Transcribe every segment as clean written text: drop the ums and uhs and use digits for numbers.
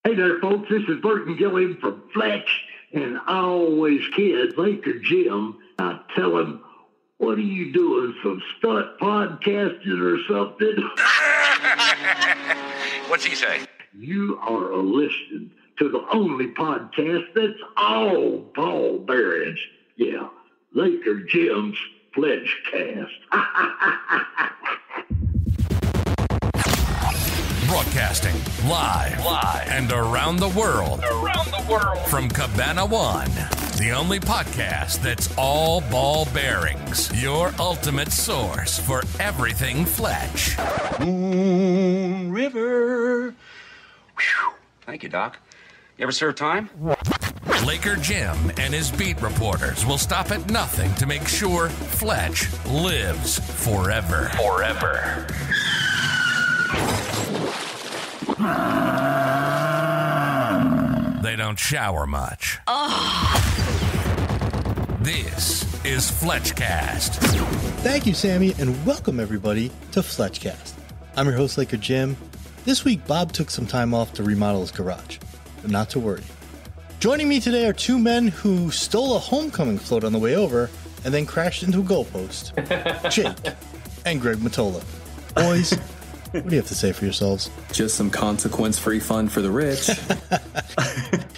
Hey there, folks. This is Burton Gilliam from Fletch, and I always kid Laker Jim. I tell him, what are you doing, some stunt podcasting or something? What's he say? You are listening to the only podcast that's all ball bearings. Yeah, Laker Jim's FletchCast. Broadcasting live and around the world. From Cabana One, the only podcast that's all ball bearings. Your ultimate source for everything Fletch. Moon River. Whew. Thank you, Doc. You ever serve time? Laker Jim and his beat reporters will stop at nothing to make sure Fletch lives forever. They don't shower much. This is FletchCast. Thank you, Sammy, and welcome everybody to FletchCast. I'm your host, Laker Jim. This week, Bob took some time off to remodel his garage, but not to worry. Joining me today are two men who stole a homecoming float on the way over and then crashed into a goalpost. Jake and Greg Mottola. Boys, what do you have to say for yourselves? Just some consequence-free fun for the rich.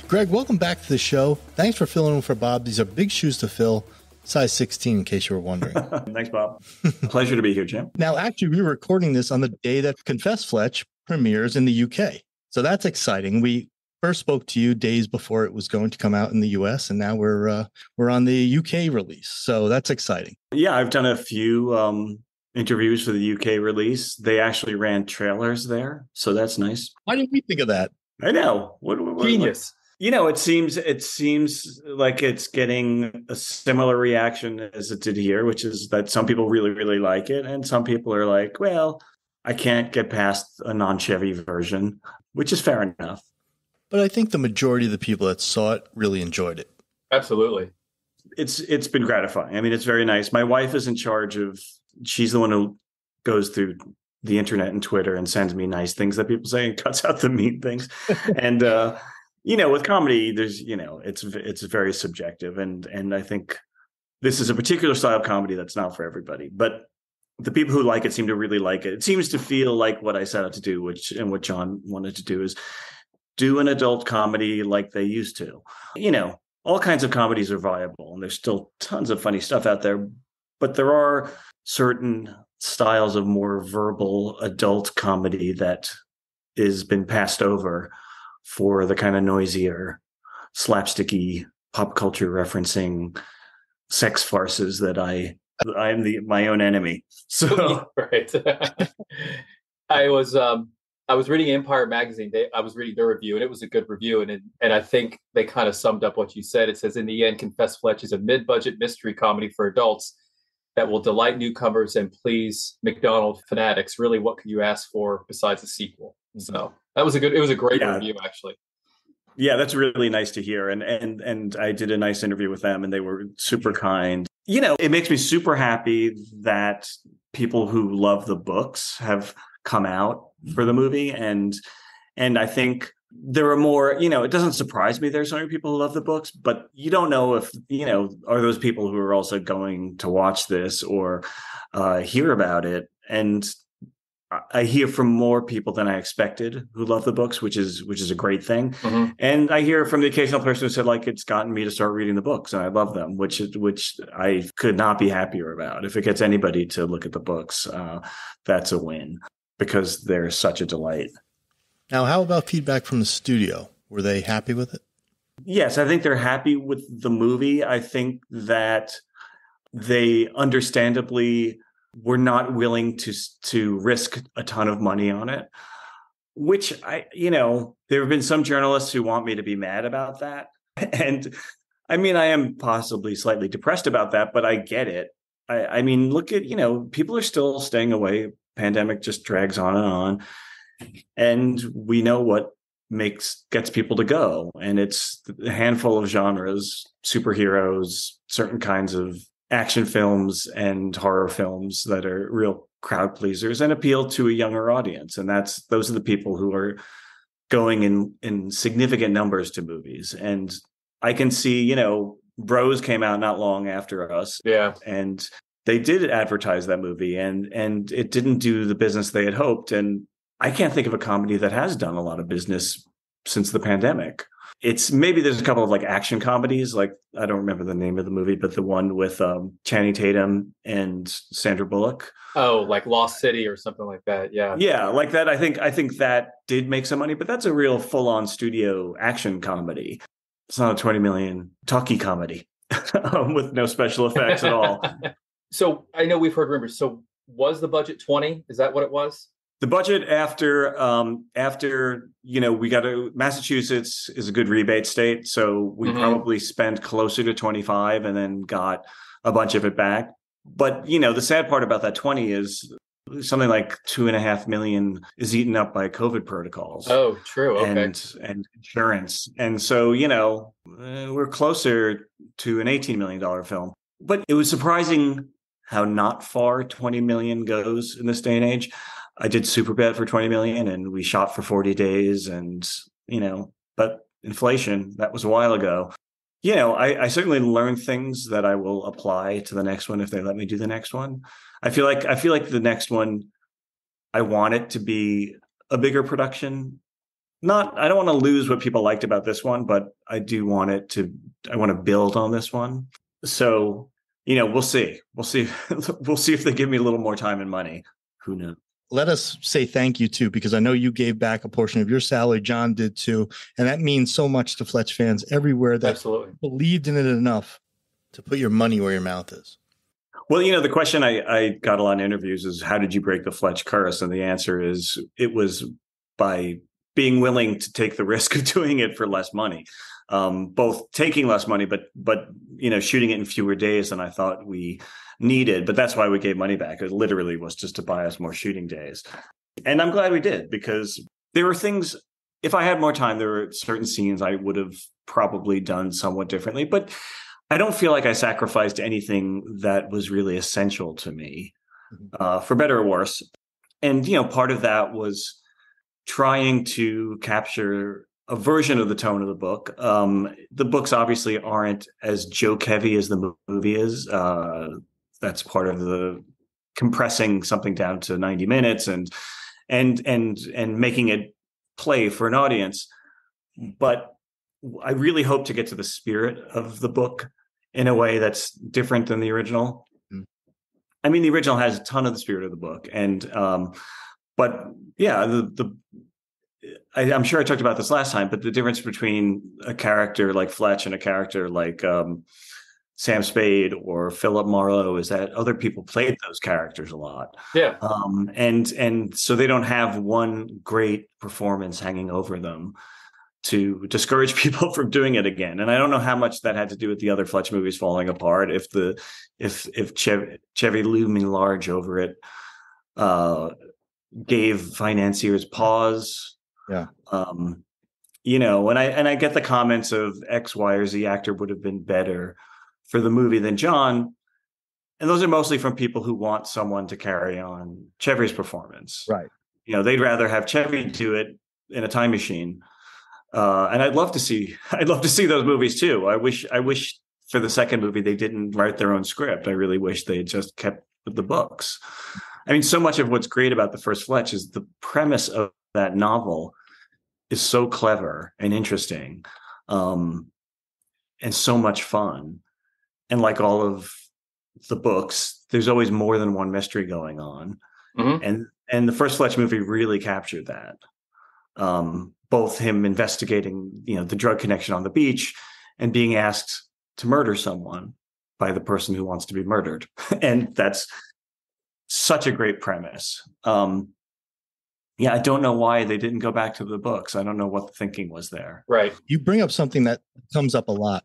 Greg, welcome back to the show. Thanks for filling in for Bob. These are big shoes to fill. Size 16, in case you were wondering. Thanks, Bob. Pleasure to be here, Jim. Now, actually, we were recording this on the day that Confess Fletch premieres in the UK. So that's exciting. We first spoke to you days before it was going to come out in the US, and now we're on the UK release. So that's exciting. Yeah, I've done a few interviews for the UK release. They actually ran trailers there, so that's nice. Why didn't we think of that? I know. What Genius. It seems like it's getting a similar reaction as it did here, which is that some people really, really like it, and some people are like, well, I can't get past a non-Chevy version, which is fair enough. But I think the majority of the people that saw it really enjoyed it. Absolutely. It's been gratifying. I mean, it's very nice. My wife is in charge of, she's the one who goes through the internet and Twitter and sends me nice things that people say and cuts out the mean things. And, with comedy, there's, it's very subjective. And I think this is a particular style of comedy that's not for everybody. But the people who like it seem to really like it. It seems to feel like what I set out to do, and what John wanted to do, is do an adult comedy like they used to. All kinds of comedies are viable, and there's still tons of funny stuff out there. But there are certain styles of more verbal adult comedy that has been passed over for the kind of noisier, slapsticky, pop culture referencing sex farces that I'm my own enemy. So Right. I was reading Empire magazine. I was reading their review, and it was a good review. And I think they kind of summed up what you said. It says, in the end, Confess Fletch is a mid-budget mystery comedy for adults that will delight newcomers and please McDonald's fanatics. Really, what could you ask for besides a sequel? So it was a great review, actually. Yeah, that's really nice to hear. And I did a nice interview with them, and they were super kind. It makes me super happy that people who love the books have come out for the movie. And I think there are more, it doesn't surprise me there's so many people who love the books, but you don't know if, are those people who are also going to watch this or hear about it. And I hear from more people than I expected who love the books, which is a great thing. Mm-hmm. And I hear from the occasional person who said, like, it's gotten me to start reading the books, and I love them, which I could not be happier about. If it gets anybody to look at the books, that's a win, because they're such a delight. Now, how about feedback from the studio? Were they happy with it? Yes, I think they're happy with the movie. I think that they understandably were not willing to risk a ton of money on it, which there have been some journalists who want me to be mad about that. And I mean, I am possibly slightly depressed about that, but I get it. I mean, look at, people are still staying away. Pandemic just drags on and on. And we know what gets people to go. And it's a handful of genres, superheroes, certain kinds of action films and horror films that are real crowd pleasers and appeal to a younger audience. And those are the people who are going in significant numbers to movies. And I can see, Bros came out not long after us. Yeah. And they did advertise that movie, and it didn't do the business they had hoped. And I can't think of a comedy that has done a lot of business since the pandemic. It's maybe there's a couple of like action comedies, like I don't remember the name of the movie, but the one with Channing Tatum and Sandra Bullock. Oh, like Lost City or something like that. Yeah. Yeah, like that. I think that did make some money, but that's a real full-on studio action comedy. It's not a 20 million talkie comedy with no special effects at all. So I know we've heard rumors. So was the budget 20? Is that what it was? The budget after we got to Massachusetts is a good rebate state. So we probably spent closer to 25 and then got a bunch of it back. But, the sad part about that 20 is something like 2.5 million is eaten up by COVID protocols. Oh, true. Okay. And insurance. And so, we're closer to an $18 million film. But it was surprising how not far 20 million goes in this day and age. I did SuperBad for 20 million and we shot for 40 days and, but inflation, that was a while ago. I certainly learned things that I will apply to the next one if they let me do the next one. I feel like the next one, I want it to be a bigger production. I don't want to lose what people liked about this one, but I want to build on this one. So, we'll see. We'll see if they give me a little more time and money. Who knows? Let us say thank you too, because I know you gave back a portion of your salary. John did too. And that means so much to Fletch fans everywhere that absolutely believed in it enough to put your money where your mouth is. Well, the question I got a lot in interviews is, how did you break the Fletch curse? And the answer is, it was by being willing to take the risk of doing it for less money. Both taking less money, but shooting it in fewer days than I thought we needed. But that's why we gave money back. It literally was just to buy us more shooting days. And I'm glad we did, because there were things, if I had more time, there were certain scenes I would have probably done somewhat differently. But I don't feel like I sacrificed anything that was really essential to me, for better or worse. And, part of that was trying to capture a version of the tone of the book. The books obviously aren't as joke heavy as the movie is. That's part of the compressing something down to 90 minutes and making it play for an audience. But I really hope to get to the spirit of the book in a way that's different than the original. I mean, the original has a ton of the spirit of the book, and but yeah, I'm sure I talked about this last time, but the difference between a character like Fletch and a character like Sam Spade or Philip Marlowe is that other people played those characters a lot. Yeah. And so they don't have one great performance hanging over them to discourage people from doing it again. And I don't know how much that had to do with the other Fletch movies falling apart. If Chevy looming large over it gave financiers pause. Yeah. And I get the comments of X, Y, or Z actor would have been better for the movie than John. And those are mostly from people who want someone to carry on Chevy's performance. Right. They'd rather have Chevy do it in a time machine. And I'd love to see those movies too. I wish for the second movie, they didn't write their own script. I really wish they just kept with the books. I mean, so much of what's great about the first Fletch is the premise of that novel is so clever and interesting, and so much fun. And like all of the books, there's always more than one mystery going on. Mm-hmm. And the first Fletch movie really captured that. Both him investigating, the drug connection on the beach and being asked to murder someone by the person who wants to be murdered. And that's such a great premise. I don't know why they didn't go back to the books. I don't know what the thinking was there. Right. You bring up something that comes up a lot.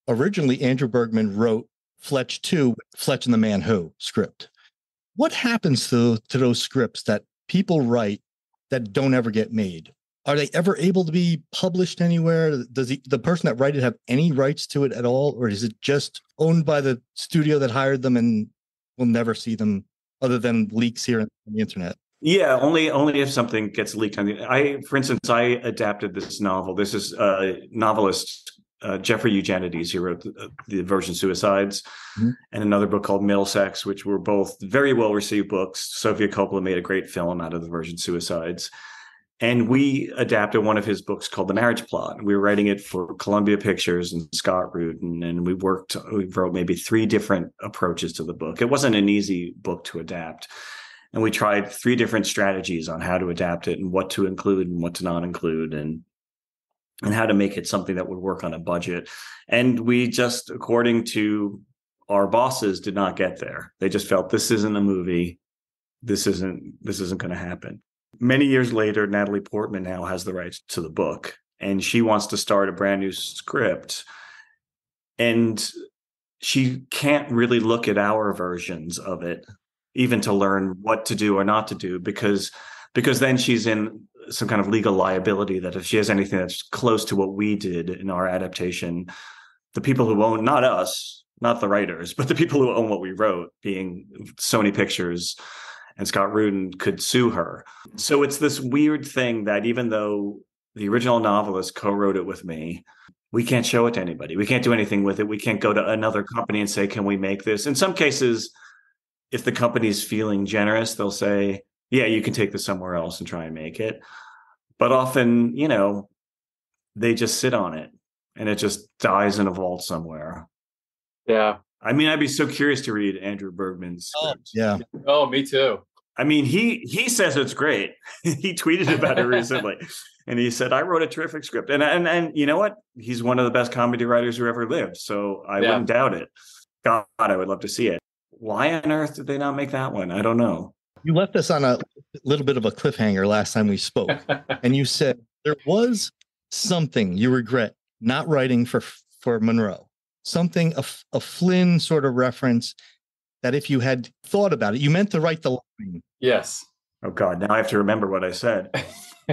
Originally, Andrew Bergman wrote Fletch 2, Fletch and the Man Who script. What happens to those scripts that people write that don't ever get made? Are they ever able to be published anywhere? Does the person that wrote it have any rights to it at all? Or is it just owned by the studio that hired them and we'll never see them other than leaks here on the internet? Yeah, only if something gets leaked on for instance, I adapted this novel. This is novelist Jeffrey Eugenides, who wrote the Virgin Suicides, and another book called Middlesex, which were both very well received books. Sofia Coppola made a great film out of the Virgin Suicides. And we adapted one of his books called The Marriage Plot. We were writing it for Columbia Pictures and Scott Rudin, and we wrote maybe 3 different approaches to the book. It wasn't an easy book to adapt. And we tried 3 different strategies on how to adapt it and what to include and what to not include, and how to make it something that would work on a budget. And we just, according to our bosses, did not get there. They just felt this isn't a movie. This isn't going to happen. Many years later, Natalie Portman now has the rights to the book, and she wants to start a brand new script. And she can't really look at our versions of it, even to learn what to do or not to do, because then she's in some kind of legal liability that if she has anything that's close to what we did in our adaptation, the people who own, not us, not the writers, but the people who own what we wrote, being Sony Pictures and Scott Rudin, could sue her. So it's this weird thing that even though the original novelist co-wrote it with me, we can't show it to anybody. We can't do anything with it. We can't go to another company and say, can we make this? In some cases, if the company's feeling generous, they'll say, yeah, you can take this somewhere else and try and make it. But often, they just sit on it and it just dies in a vault somewhere. Yeah. I mean, I'd be so curious to read Andrew Bergman's script. Yeah. Oh, me too. I mean, he says it's great. He tweeted about it recently. And he said, I wrote a terrific script. And you know what? He's one of the best comedy writers who ever lived. So I wouldn't doubt it. God, I would love to see it. Why on earth did they not make that one? I don't know. You left us on a little bit of a cliffhanger last time we spoke. And you said there was something you regret not writing for Monroe. Something, a Flynn sort of reference that if you had thought about it, you meant to write the line. Yes. Oh, God. Now I have to remember what I said.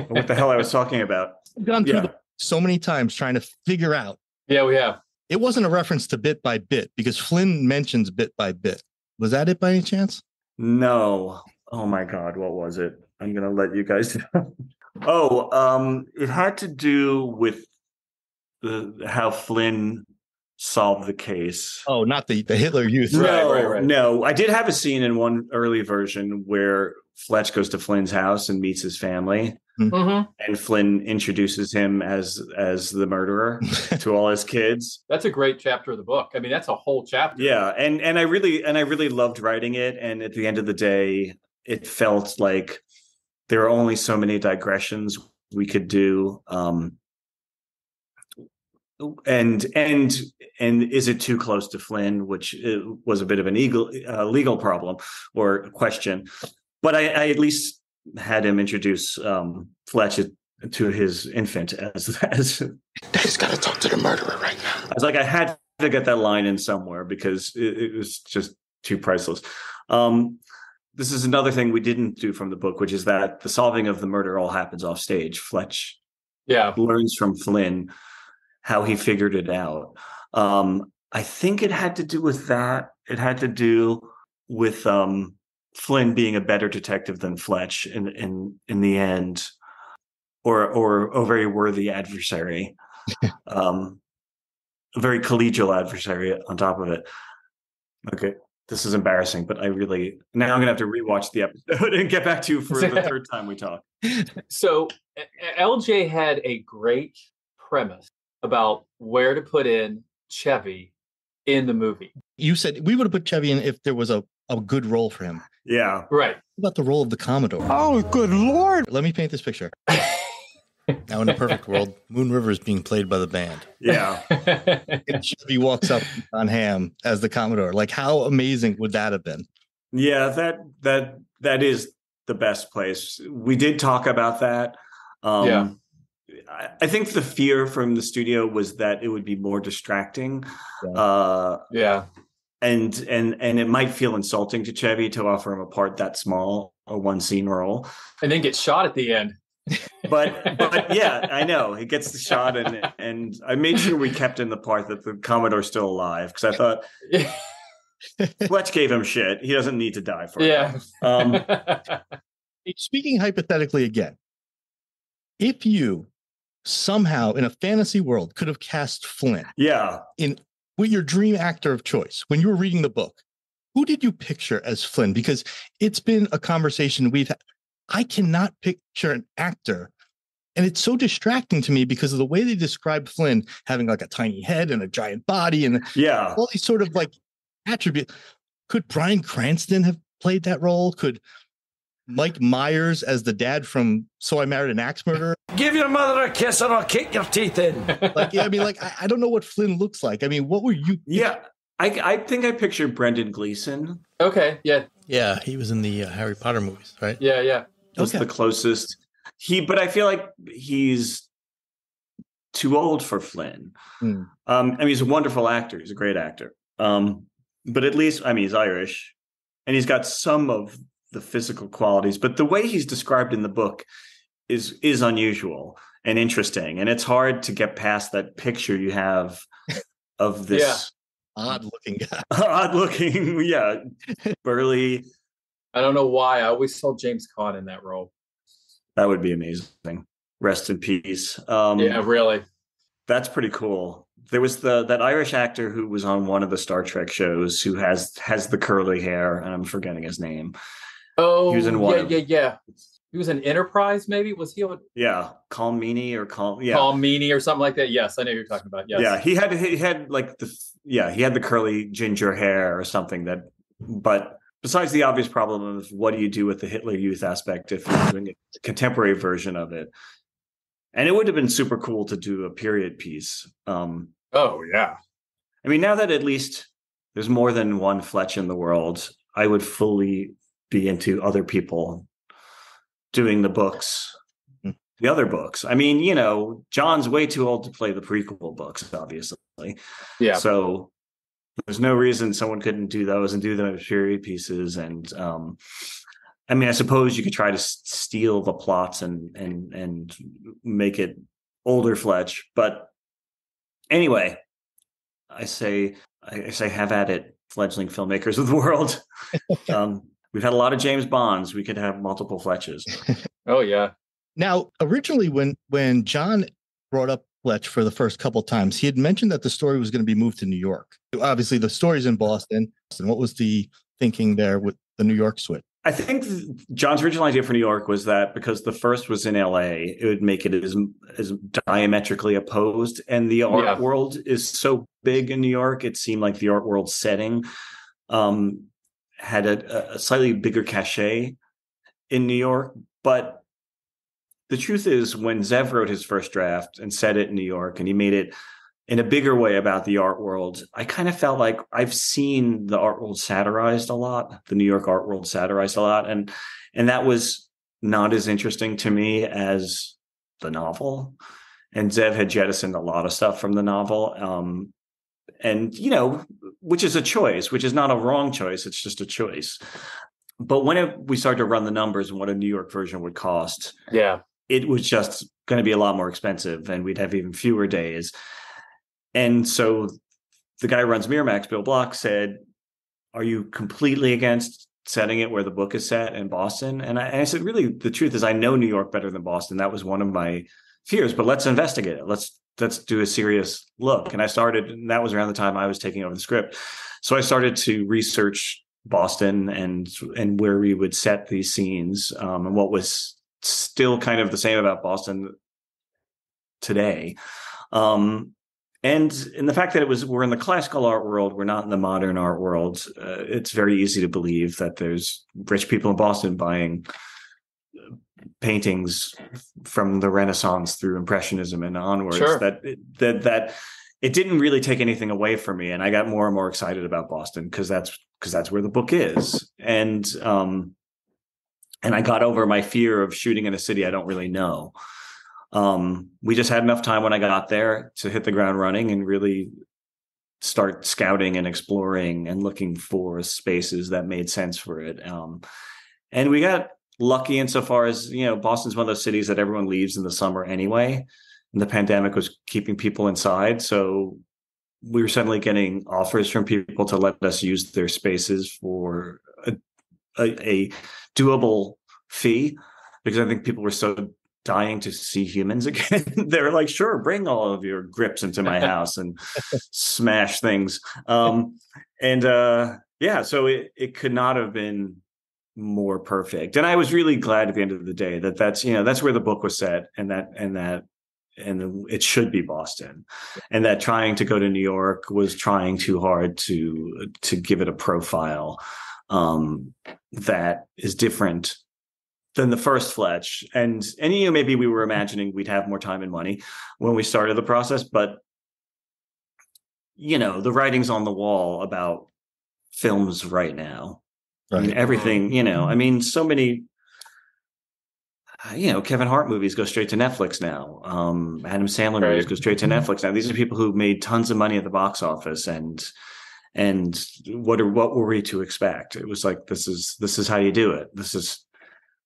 What the hell I was talking about. I've gone through so many times trying to figure out. Yeah, we have. It wasn't a reference to bit by bit because Flynn mentions bit by bit. Was that it by any chance? No. Oh, my God. What was it? I'm going to let you guys know. It had to do with how Flynn solve the case. Oh, not the Hitler Youth. Right. No, I did have a scene in one early version where Fletch goes to Flynn's house and meets his family. Mm-hmm. And Flynn introduces him as the murderer to all his kids. That's a great chapter of the book. I mean, that's a whole chapter. Yeah, and I really loved writing it. And at the end of the day, it felt like there are only so many digressions we could do. And is it too close to Flynn, which was a bit of an legal problem or question. But I at least had him introduce Fletch to his infant as Daddy's got to talk to the murderer right now. I was like, I had to get that line in somewhere because it was just too priceless. This is another thing we didn't do from the book, which is that the solving of the murder all happens off stage. Fletch learns from Flynn how he figured it out. I think it had to do with that. It had to do with Flynn being a better detective than Fletch in the end, or a very worthy adversary, a very collegial adversary on top of it. Okay, this is embarrassing, but now I'm going to have to rewatch the episode and get back to you for the third time we talk. So LJ had a great premise about where to put in Chevy in the movie. You said we would have put Chevy in if there was a good role for him. Yeah. Right. What about the role of the Commodore? Oh, good Lord. Let me paint this picture. Now, in a perfect world, Moon River is being played by the band. Yeah. And Chevy walks up on Ham as the Commodore. Like, how amazing would that have been? Yeah, that is the best place. We did talk about that. I think the fear from the studio was that it would be more distracting. And it might feel insulting to Chevy to offer him a part that small, a one scene role. And then get shot at the end. But yeah, I know he gets the shot, and I made sure we kept in the part that the Commodore's still alive, because I thought Fletch gave him shit. He doesn't need to die for it. Speaking hypothetically again, if you somehow in a fantasy world could have cast Flynn with your dream actor of choice, when you were reading the book, who did you picture as Flynn? Because it's been a conversation we've had. I cannot picture an actor. And it's so distracting to me because of the way they describe Flynn having like a tiny head and a giant body and all these sort of like attributes. Could Bryan Cranston have played that role? Could Mike Myers as the dad from So I Married an Axe Murderer? Give your mother a kiss or I'll kick your teeth in. I don't know what Flynn looks like. I mean, what were you? Yeah, I think I pictured Brendan Gleeson. Okay, yeah. Yeah, he was in the Harry Potter movies, right? Yeah. That's the closest. But I feel like he's too old for Flynn. I mean, he's a wonderful actor. He's a great actor. But at least, I mean, he's Irish and he's got some of the physical qualities, but the way he's described in the book is unusual and interesting. And it's hard to get past that picture you have of this odd looking guy. Burly. I don't know why. I always saw James Caan in that role. That would be amazing. Rest in peace. Yeah, really. That's pretty cool. There was that Irish actor who was on one of the Star Trek shows who has the curly hair, and I'm forgetting his name. Oh, he was in one. Yeah. He was in Enterprise, maybe? Was he on? Yeah, Colm Meaney or something like that. Yes, I know who you're talking about. Yes. Yeah, he had like he had the curly ginger hair or something but besides the obvious problem of what do you do with the Hitler Youth aspect if you're doing a contemporary version of it? And it would have been super cool to do a period piece. Oh, yeah. I mean, now that at least there's more than one Fletch in the world, I would fully be into other people doing the books, the other books. I mean, John's way too old to play the prequel books, obviously. Yeah. So there's no reason someone couldn't do those and do them as period pieces. And I mean, I suppose you could try to steal the plots and make it older Fletch. But anyway, I say have at it, fledgling filmmakers of the world. We've had a lot of James Bonds. We could have multiple Fletches. Oh, yeah. Now, originally, when John brought up Fletch for the first couple of times, he had mentioned that the story was going to be moved to New York. Obviously, the story's in Boston. What was the thinking there with the New York switch? I think John's original idea for New York was that because the first was in LA, it would make it as diametrically opposed. And the art world is so big in New York, it seemed like the art world setting had a slightly bigger cachet in New York. But the truth is, when Zev wrote his first draft and set it in New York, and he made it in a bigger way about the art world, I kind of felt like I've seen the art world satirized a lot, the New York art world satirized a lot. And that was not as interesting to me as the novel. And Zev had jettisoned a lot of stuff from the novel. And, which is a choice, which is not a wrong choice. It's just a choice. But when we started to run the numbers and what a New York version would cost, it was just going to be a lot more expensive and we'd have even fewer days. And so the guy who runs Miramax, Bill Block, said, are you completely against setting it where the book is set in Boston? And I said, really, the truth is I know New York better than Boston. That was one of my fears, but let's investigate it. Let's do a serious look. And and that was around the time I was taking over the script. So I started to research Boston and where we would set these scenes, and what was still kind of the same about Boston today. And in the fact that we're in the classical art world, we're not in the modern art world. It's very easy to believe that there's rich people in Boston buying paintings from the Renaissance through Impressionism and onwards. Sure. That it didn't really take anything away from me, and I got more and more excited about Boston because that's where the book is, and I got over my fear of shooting in a city I don't really know. We just had enough time when I got there to hit the ground running and really start scouting and exploring and looking for spaces that made sense for it. And we got lucky insofar as, Boston's one of those cities that everyone leaves in the summer anyway. And the pandemic was keeping people inside. So we were suddenly getting offers from people to let us use their spaces for a doable fee, because I think people were so dying to see humans again. They're like, sure, bring all of your grips into my house and smash things. So it could not have been more perfect. And I was really glad at the end of the day that's where the book was set, and it should be Boston, and that trying to go to New York was trying too hard to give it a profile that is different than the first Fletch. And maybe we were imagining we'd have more time and money when we started the process, but the writing's on the wall about films right now. Right. I mean, everything, so many, Kevin Hart movies go straight to Netflix now. Adam Sandler movies go straight to Netflix now. These are people who made tons of money at the box office, and what were we to expect? It was like, this is how you do it. This is,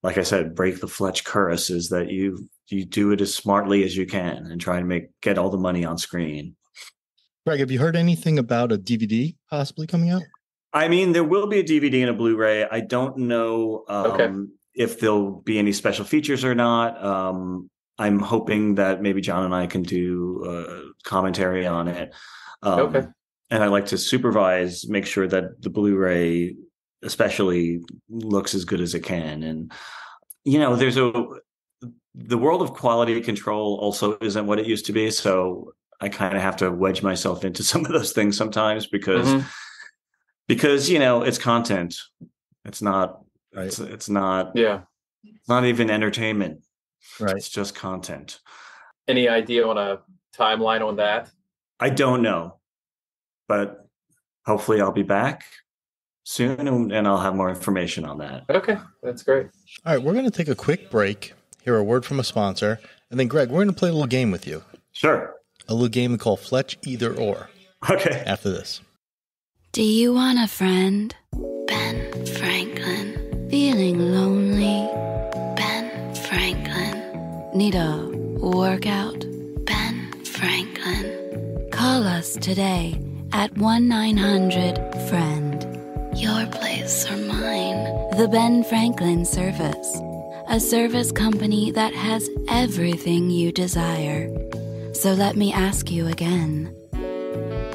like I said, break the Fletch curse, is that you do it as smartly as you can and try and get all the money on screen. Greg, have you heard anything about a DVD possibly coming out? I mean, there will be a DVD and a Blu-ray. I don't know if there'll be any special features or not. I'm hoping that maybe John and I can do commentary on it. And I like to make sure that the Blu-ray especially looks as good as it can. And, the world of quality control also isn't what it used to be. So I kind of have to wedge myself into some of those things sometimes because it's content. It's not, right. It's not even entertainment. Right. It's just content. Any idea on a timeline on that? I don't know, but hopefully I'll be back soon and I'll have more information on that. Okay. That's great. All right. We're going to take a quick break, hear a word from a sponsor, and then Greg, we're going to play a little game with you. Sure. A little game we call Fletch Either Or. Okay. After this. Do you want a friend? Ben Franklin. Feeling lonely? Ben Franklin. Need a workout? Ben Franklin. Call us today at 1-900-FRIEND. Your place or mine. The Ben Franklin Service. A service company that has everything you desire. So let me ask you again.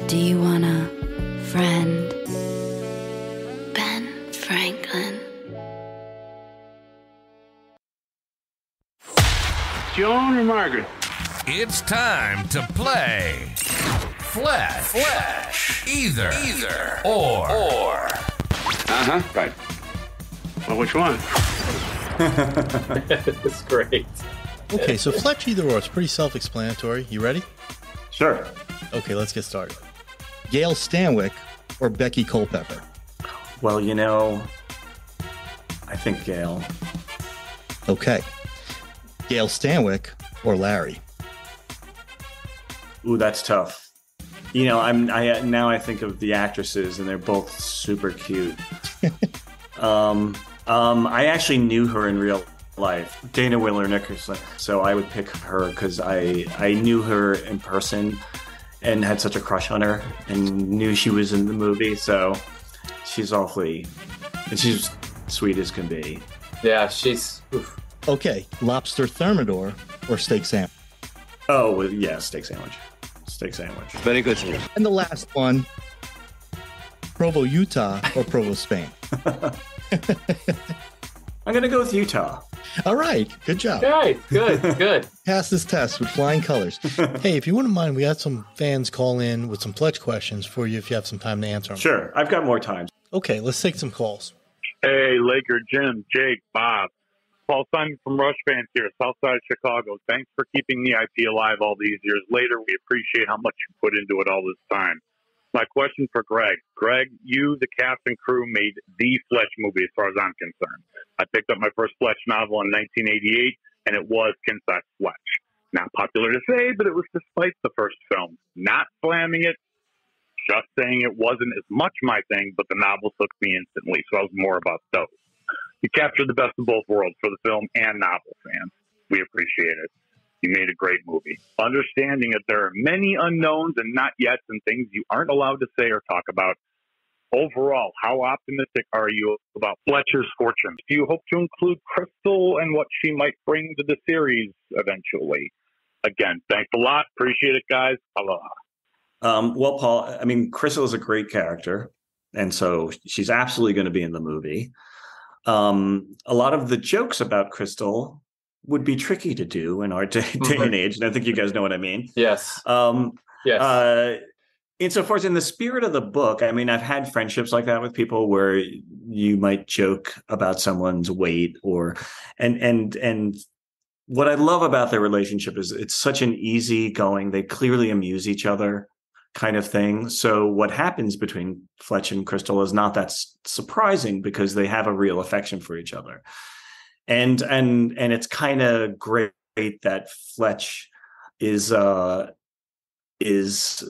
Do you want a friend? Ben Franklin. Joan or Margaret? It's time to play Fletch Either Or. Right. Well, which one? That's great. Okay, so Fletch Either Or is pretty self-explanatory. You ready? Sure. Okay, let's get started. Gail Stanwyck or Becky Culpepper? Well, I think Gail. Okay. Gail Stanwyck or Larry? Ooh, that's tough. I think of the actresses, and they're both super cute. I actually knew her in real life, Dana Wheeler Nickerson. So I would pick her because I knew her in person and had such a crush on her and knew she was in the movie. So she's sweet as can be. Yeah, she's... Oof. Okay, lobster thermidor or steak sandwich? Oh, well, yeah, steak sandwich. Steak sandwich. Very good, sir. And the last one, Provo, Utah or Provo, Spain? I'm going to go with Utah. All right. Good job. Okay, good. Pass this test with flying colors. Hey, if you wouldn't mind, we had some fans call in with some Fletch questions for you if you have some time to answer them. Sure. I've got more time. Okay, let's take some calls. Hey, Laker, Jim, Jake, Bob. Paul Simon from Rush Fans here, Southside Chicago. Thanks for keeping the IP alive all these years later. We appreciate how much you put into it all this time. My question for Greg. Greg, you, the cast and crew, made the Fletch movie as far as I'm concerned. I picked up my first Fletch novel in 1988, and it was Confess Fletch. Not popular to say, but it was despite the first film. Not slamming it, just saying it wasn't as much my thing, but the novel took me instantly, so I was more about those. You captured the best of both worlds for the film and novel fans. We appreciate it. You made a great movie. Understanding that there are many unknowns and not yets and things you aren't allowed to say or talk about, Overall, how optimistic are you about Fletcher's fortunes? Do you hope to include Crystal and what she might bring to the series eventually? Again, thanks a lot. Appreciate it, guys. Aloha. Well, Paul, I mean, Crystal is a great character, and so she's absolutely going to be in the movie. A lot of the jokes about Crystal would be tricky to do in our day and age, and I think you guys know what I mean. Yes. Yes. Insofar as in the spirit of the book, I mean, I've had friendships like that with people where you might joke about someone's weight and what I love about their relationship is it's such an easygoing, they clearly amuse each other kind of thing. So what happens between Fletch and Crystal is not that surprising because they have a real affection for each other. And it's kind of great that Fletch is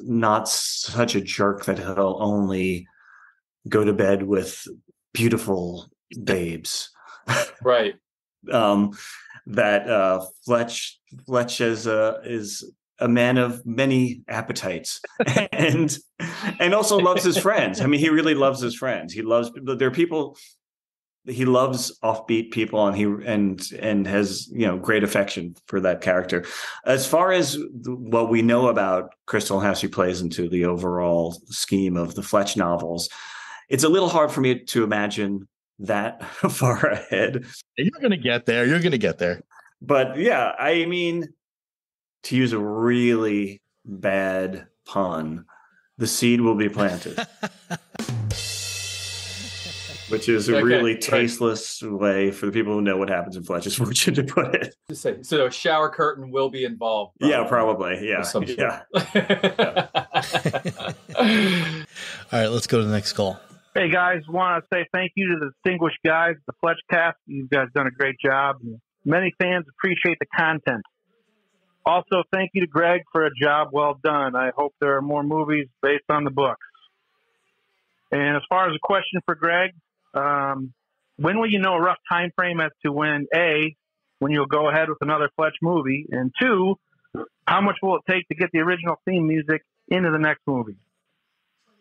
not such a jerk that he'll only go to bed with beautiful babes. Right. That Fletch is a man of many appetites and also loves his friends. I mean, he really loves his friends. He loves offbeat people and has, great affection for that character. As far as what we know about Crystal, how she plays into the overall scheme of the Fletch novels, it's a little hard for me to imagine that far ahead. You're going to get there. But yeah, I mean, to use a really bad pun, the seed will be planted. Which is a really tasteless way for the people who know what happens in Fletch's fortune to put it. So a shower curtain will be involved. Yeah, probably. Yeah. Yeah. All right, let's go to the next call. Hey, guys, want to say thank you to the distinguished guys at the FletchCast. You guys done a great job. Many fans appreciate the content. Also, thank you to Greg for a job well done. I hope there are more movies based on the books. And as far as a question for Greg, when will you know a rough time frame as to when you'll go ahead with another Fletch movie, and 2, how much will it take to get the original theme music into the next movie?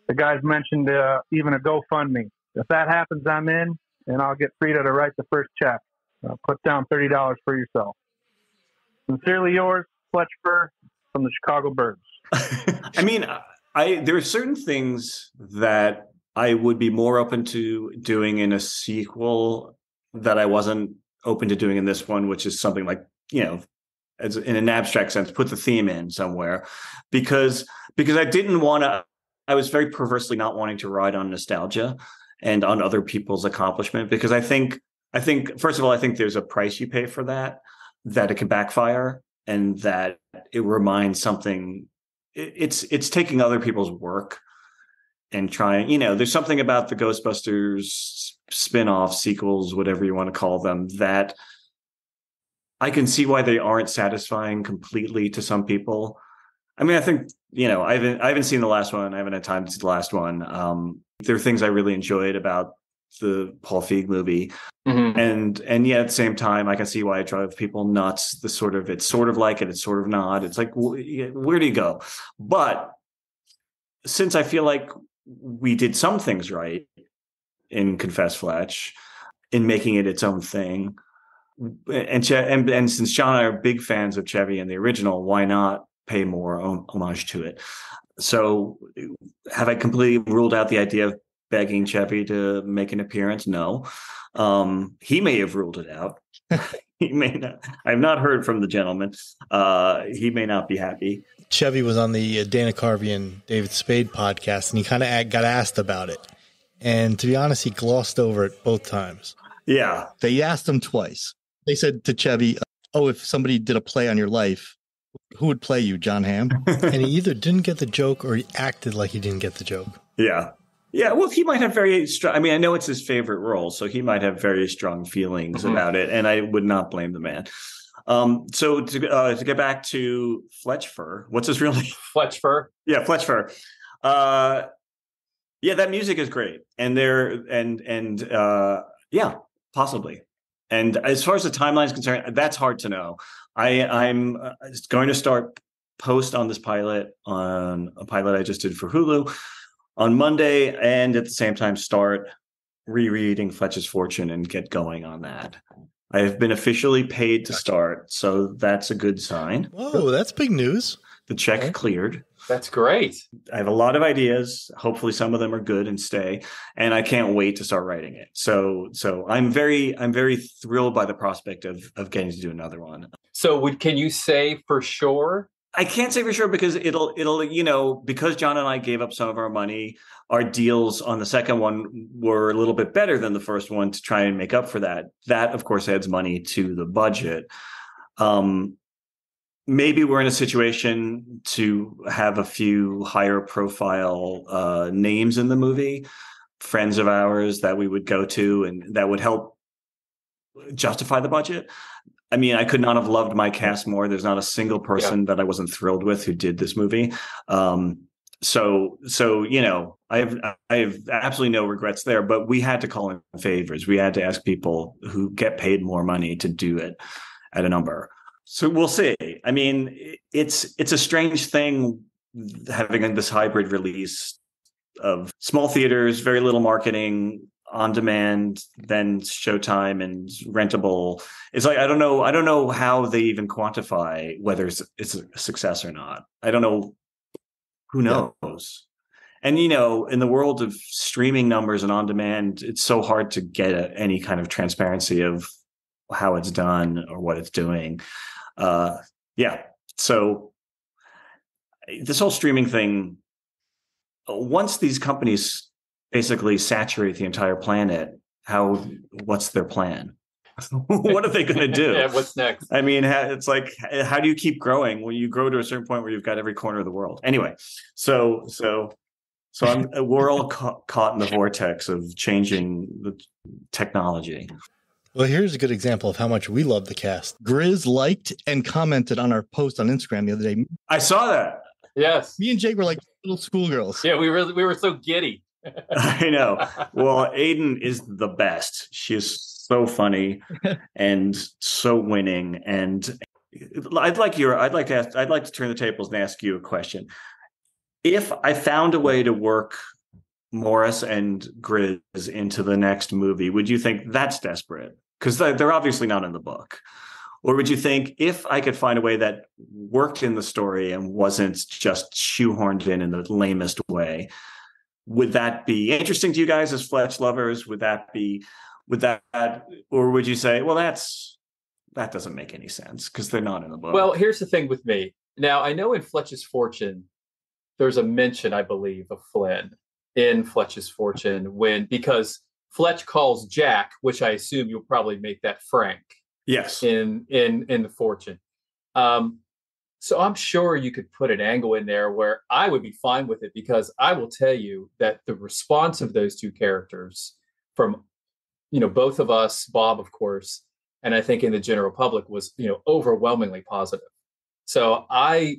The guys mentioned even a GoFundMe. If that happens, I'm in, and I'll get Frida to write the first check. Put down $30 for yourself. Sincerely yours, Fletch Fur from the Chicago Birds. I mean, there are certain things that I would be more open to doing in a sequel that I wasn't open to doing in this one, which is something like, as in an abstract sense, put the theme in somewhere, because I didn't want to. I was very perversely not wanting to ride on nostalgia and on other people's accomplishment, because I think first of all, I think there's a price you pay for that it can backfire, and that it reminds something. It's taking other people's work and trying, there's something about the Ghostbusters spin-off sequels, whatever you want to call them, that I can see why they aren't satisfying completely to some people. I mean, I think, I haven't seen the last one. I haven't had time to see the last one. There are things I really enjoyed about the Paul Feig movie. Mm-hmm. And yet at the same time, I can see why it drives people nuts. It's sort of like it, it's sort of not. It's like, where do you go? But since I feel like we did some things right in Confess Fletch, in making it its own thing, and since Sean and I are big fans of Chevy and the original, why not pay more homage to it? So have I completely ruled out the idea of begging Chevy to make an appearance? No. He may have ruled it out. He may not. I've not heard from the gentleman. He may not be happy. Chevy was on the Dana Carvey and David Spade podcast, and he kind of got asked about it. And to be honest, he glossed over it both times. Yeah. They asked him twice. They said to Chevy, if somebody did a play on your life, who would play you, John Hamm? And he either didn't get the joke or he acted like he didn't get the joke. Yeah. Yeah, well, he might have very strong. I mean, I know it's his favorite role, so he might have very strong feelings about it, and I would not blame the man. So to get back to Fletch Fur, what's his real name? Fletch Fur. Yeah, Fletch Fur. Yeah, that music is great, and yeah, possibly. And as far as the timeline is concerned, that's hard to know. I'm going to start post on this pilot on a pilot I just did for Hulu. on Monday, and at the same time start rereading Fletch's Fortune and get going on that. I have been officially paid to start, so that's a good sign. Whoa, that's big news. The check cleared. That's great. I have a lot of ideas. Hopefully some of them are good and stay, and I can't wait to start writing it. So I'm very thrilled by the prospect of getting to do another one. So can you say for sure? I can't say for sure because it'll because John and I gave up some of our money, our deals on the second one were a little bit better than the first one to try and make up for that. That of course adds money to the budget. Maybe we're in a situation to have a few higher profile names in the movie, friends of ours that we would go to and that would help justify the budget. I mean, I could not have loved my cast more. There's not a single person that I wasn't thrilled with who did this movie. So I have absolutely no regrets there, but we had to call in favors. We had to ask people who get paid more money to do it at a number. So we'll see. I mean, it's a strange thing having this hybrid release of small theaters, very little marketing, on demand, then Showtime and rentable. It's like I don't know how they even quantify whether it's a success or not. I don't know. Who knows? Yeah. And in the world of streaming numbers and on demand, it's so hard to get any kind of transparency of how it's done or what it's doing. So this whole streaming thing, once these companies basically saturate the entire planet, what's their plan? What are they going to do? Yeah, what's next? I mean, it's like, how do you keep growing when you grow to a certain point where you've got every corner of the world? Anyway, so we're all caught in the vortex of changing the technology. Well, here's a good example of how much we love the cast. Grizz liked and commented on our post on Instagram the other day. I saw that. Yes. Me and Jake were like little schoolgirls. Yeah, we were so giddy. I know. Well, Aiden is the best. She is so funny and so winning. And I'd like to turn the tables and ask you a question. If I found a way to work Morris and Grizz into the next movie, would you think that's desperate? Because they're obviously not in the book. Or would you think if I could find a way that worked in the story and wasn't just shoehorned in the lamest way, would that be interesting to you guys as Fletch lovers? Would that, or would you say, well, that doesn't make any sense because they're not in the book? Well, here's the thing with me. Now, I know in Fletch's Fortune, there's a mention, I believe, of Flynn in Fletch's Fortune because Fletch calls Jack, which I assume you'll probably make that Frank. Yes. In the Fortune. So I'm sure you could put an angle in there where I would be fine with it, because I will tell you that the response of those two characters from, both of us, Bob, of course, and I think in the general public was, overwhelmingly positive. So I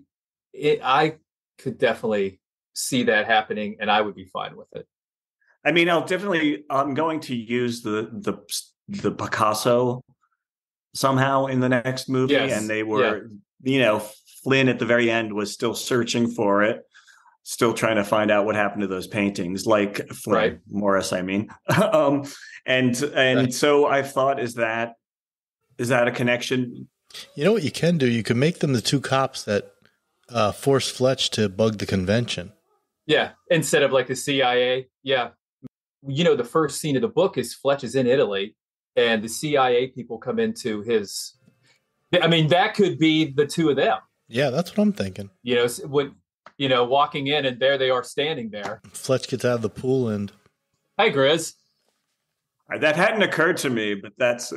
could definitely see that happening, and I would be fine with it. I mean, I'm going to use the Picasso somehow in the next movie. Yes. And they were, Flynn at the very end was still searching for it, still trying to find out what happened to those paintings, like Flynn, right. Morris, I mean. And right. So I thought, is that a connection? You know what you can do? You can make them the two cops that force Fletch to bug the convention. Yeah, instead of like the CIA. Yeah. The first scene of the book is Fletch is in Italy, and the CIA people come into his. I mean, that could be the two of them. Yeah, that's what I'm thinking. Walking in, and there they are standing there. Fletch gets out of the pool and. Hi, Grizz. That hadn't occurred to me, but that's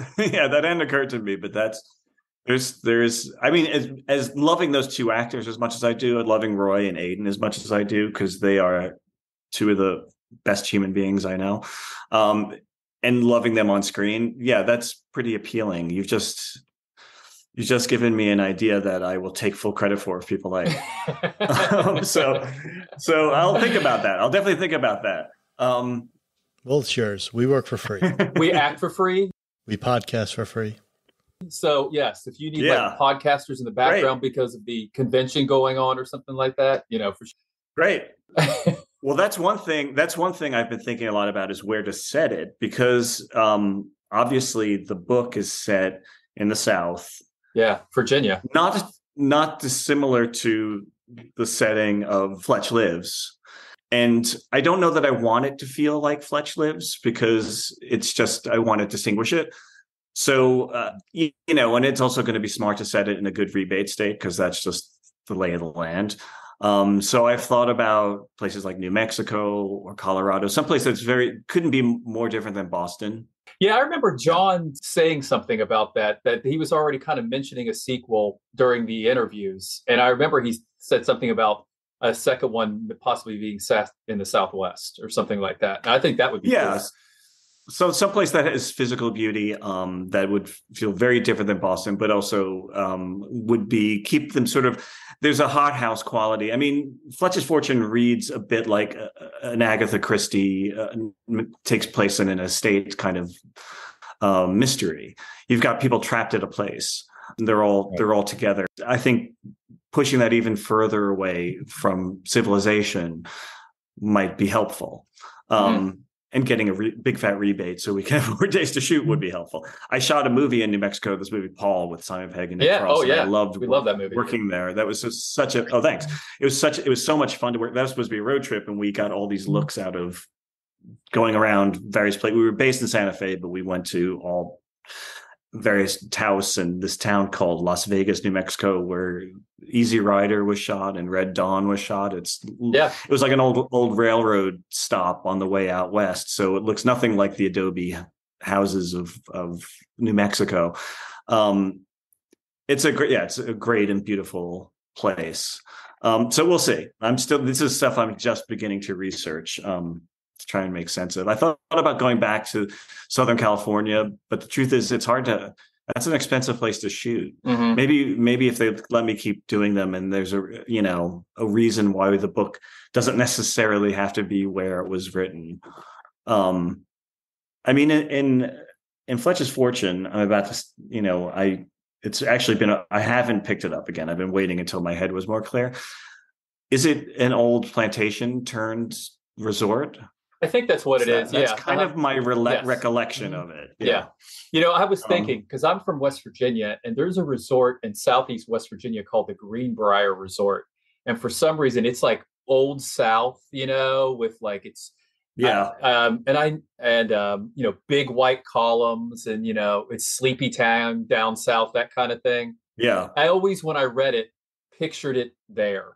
there's. I mean, as loving those two actors as much as I do, and loving Roy and Aiden as much as I do, because they are two of the best human beings I know, and loving them on screen. Yeah, that's pretty appealing. You've just given me an idea that I will take full credit for if people like. So I'll think about that. I'll definitely think about that. Well, it's yours. We work for free. We act for free. We podcast for free. So yes, if you need like podcasters in the background because of the convention going on or something like that, for sure. Great. Well, that's one thing. That's one thing I've been thinking a lot about is where to set it, because obviously the book is set in the South. Yeah, Virginia. Not dissimilar to the setting of Fletch Lives. And I don't know that I want it to feel like Fletch Lives, because it's just, I want to distinguish it. So, and it's also going to be smart to set it in a good rebate state, because that's just the lay of the land. So I've thought about places like New Mexico or Colorado, someplace that's couldn't be more different than Boston. Yeah, I remember John saying something about that he was already kind of mentioning a sequel during the interviews. And I remember he said something about a second one possibly being set in the Southwest or something like that. And I think that would be cool. So someplace that has physical beauty, that would feel very different than Boston, but also would keep them sort of, there's a hothouse quality. I mean, Fletch's Fortune reads a bit like an Agatha Christie, takes place in an estate kind of mystery. You've got people trapped at a place. They're all together. I think pushing that even further away from civilization might be helpful. And getting a big fat rebate so we can have more days to shoot would be helpful. I shot a movie in New Mexico, this movie Paul with Simon Pegg and Nick Frost. Yeah. We love that movie. Working there. That was just such a thanks. It was so much fun to work. That was supposed to be a road trip, and we got all these looks out of going around various places. We were based in Santa Fe, but we went to all various Taos and this town called Las Vegas, New Mexico, where Easy Rider was shot and Red Dawn was shot. It was like an old railroad stop on the way out west. So it looks nothing like the adobe houses of New Mexico. It's a great and beautiful place. So we'll see. This is stuff I'm just beginning to research. To try and make sense of. I thought about going back to Southern California, but the truth is that's an expensive place to shoot. Mm-hmm. Maybe if they let me keep doing them, and there's a reason why the book doesn't necessarily have to be where it was written. I mean, in Fletch's Fortune, I'm about to, it's actually been, I haven't picked it up again. I've been waiting until my head was more clear. Is it an old plantation turned resort? I think that's what it is. That's kind of my recollection of it. Yeah. I was thinking, because I'm from West Virginia, and there's a resort in Southeast West Virginia called the Greenbrier Resort. And for some reason, it's like Old South, with like it's, big white columns, and, it's sleepy town down south, that kind of thing. Yeah. I always, when I read it, pictured it there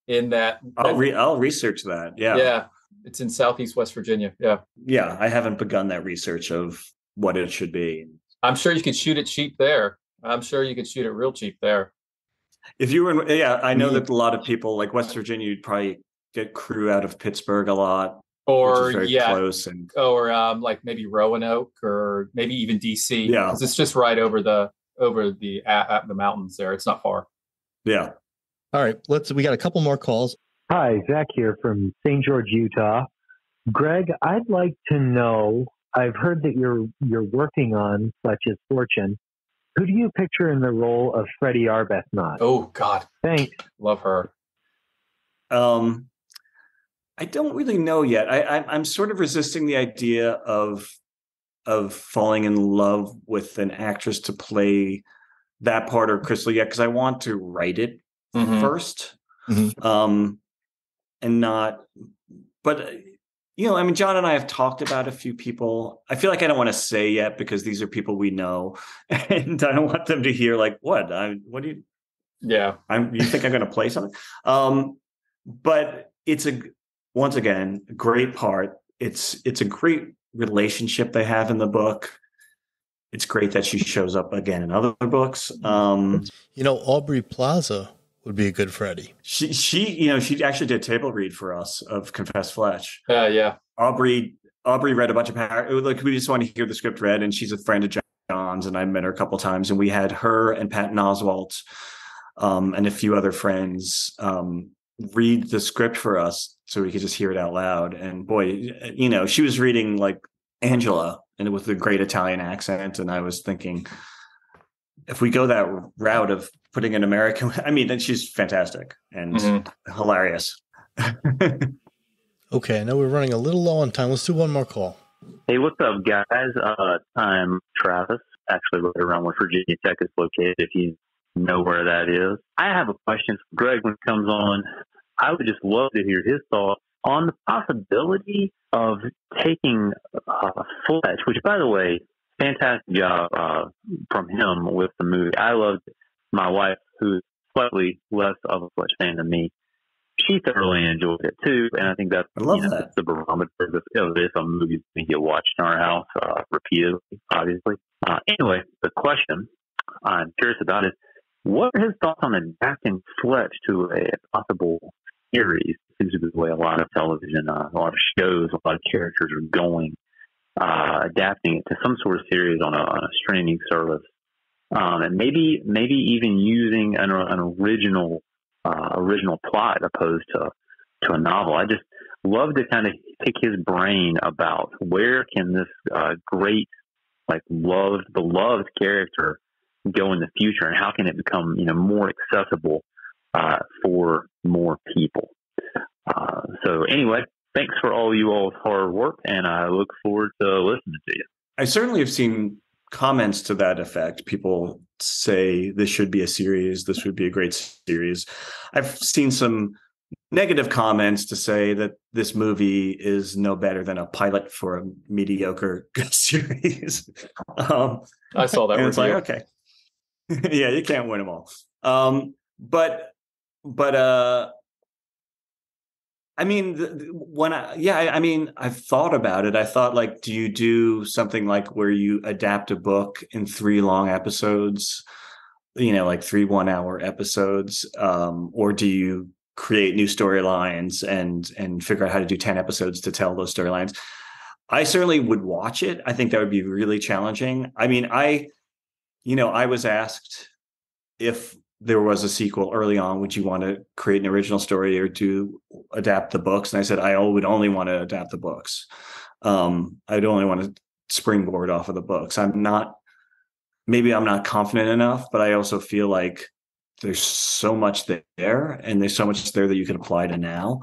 in that. I'll research that. Yeah. Yeah. It's in Southeast West Virginia. Yeah. Yeah. I haven't begun that research of what it should be. I'm sure you could shoot it cheap there. I'm sure you could shoot it real cheap there. If you were I know that a lot of people like West Virginia, you'd probably get crew out of Pittsburgh a lot. Or close, or like maybe Roanoke, or maybe even DC. Yeah. Because it's just right over the mountains there. It's not far. Yeah. All right. We got a couple more calls. Hi, Zach here from St. George, Utah. Greg, I'd like to know, I've heard that you're working on Fletch's Fortune. Who do you picture in the role of Freddie Arbuthnot? Oh, God. Thanks. Love her. I don't really know yet. I'm sort of resisting the idea of falling in love with an actress to play that part of Crystal yet, because I want to write it first. Mm-hmm. And not, but John and I have talked about a few people. I feel like I don't want to say yet, because these are people we know, and I don't want them to hear like, what do you? Yeah, you think I'm going to play something? But it's once again a great part. It's a great relationship they have in the book. It's great that she shows up again in other books. Aubrey Plaza would be a good Freddie. She actually did a table read for us of Confess Fletch. Yeah. Aubrey read a bunch of like, we just want to hear the script read, and she's a friend of John's, and I met her a couple of times, and we had her and Patton Oswalt and a few other friends read the script for us so we could just hear it out loud. And boy, she was reading like Angela, and with a great Italian accent, and I was thinking, if we go that route of putting an American, then she's fantastic and hilarious. Okay, I know we're running a little low on time. Let's do one more call. Hey, what's up, guys? I'm Travis, actually right around where Virginia Tech is located, if you know where that is. I have a question for Greg when he comes on. I would just love to hear his thoughts on the possibility of taking Fletch, which, by the way, fantastic job from him with the movie. I loved it. My wife, who's slightly less of a Fletch fan than me, she thoroughly enjoyed it too, and I think that's that's the barometer of if a movie's going to get watched in our house repeatedly, obviously. Anyway, the question I'm curious about is, what are his thoughts on adapting Fletch to a possible series? It seems to be the way a lot of television, a lot of shows, a lot of characters are going, adapting it to some sort of series on a streaming service, and maybe even using an original plot opposed to a novel. I just love to kind of pick his brain about where can this great, beloved character go in the future, and how can it become more accessible for more people. So anyway, thanks for all you all's hard work, and I look forward to listening to you. I certainly have seen comments to that effect. People say this should be a series. This would be a great series. I've seen some negative comments to say that this movie is no better than a pilot for a mediocre good series. I saw that. And it's like, okay, yeah, you can't win them all. But I mean, I've thought about it. I thought, do you do something like where you adapt a book in 3 long episodes, 3 1-hour episodes, or do you create new storylines and figure out how to do 10 episodes to tell those storylines? I certainly would watch it. I think that would be really challenging. I mean, I was asked if there was a sequel early on, would you want to create an original story or adapt the books? And I said, I would only want to adapt the books. I'd only want to springboard off of the books. I'm not confident enough, but I also feel like there's so much there, and there's so much there that you can apply to now.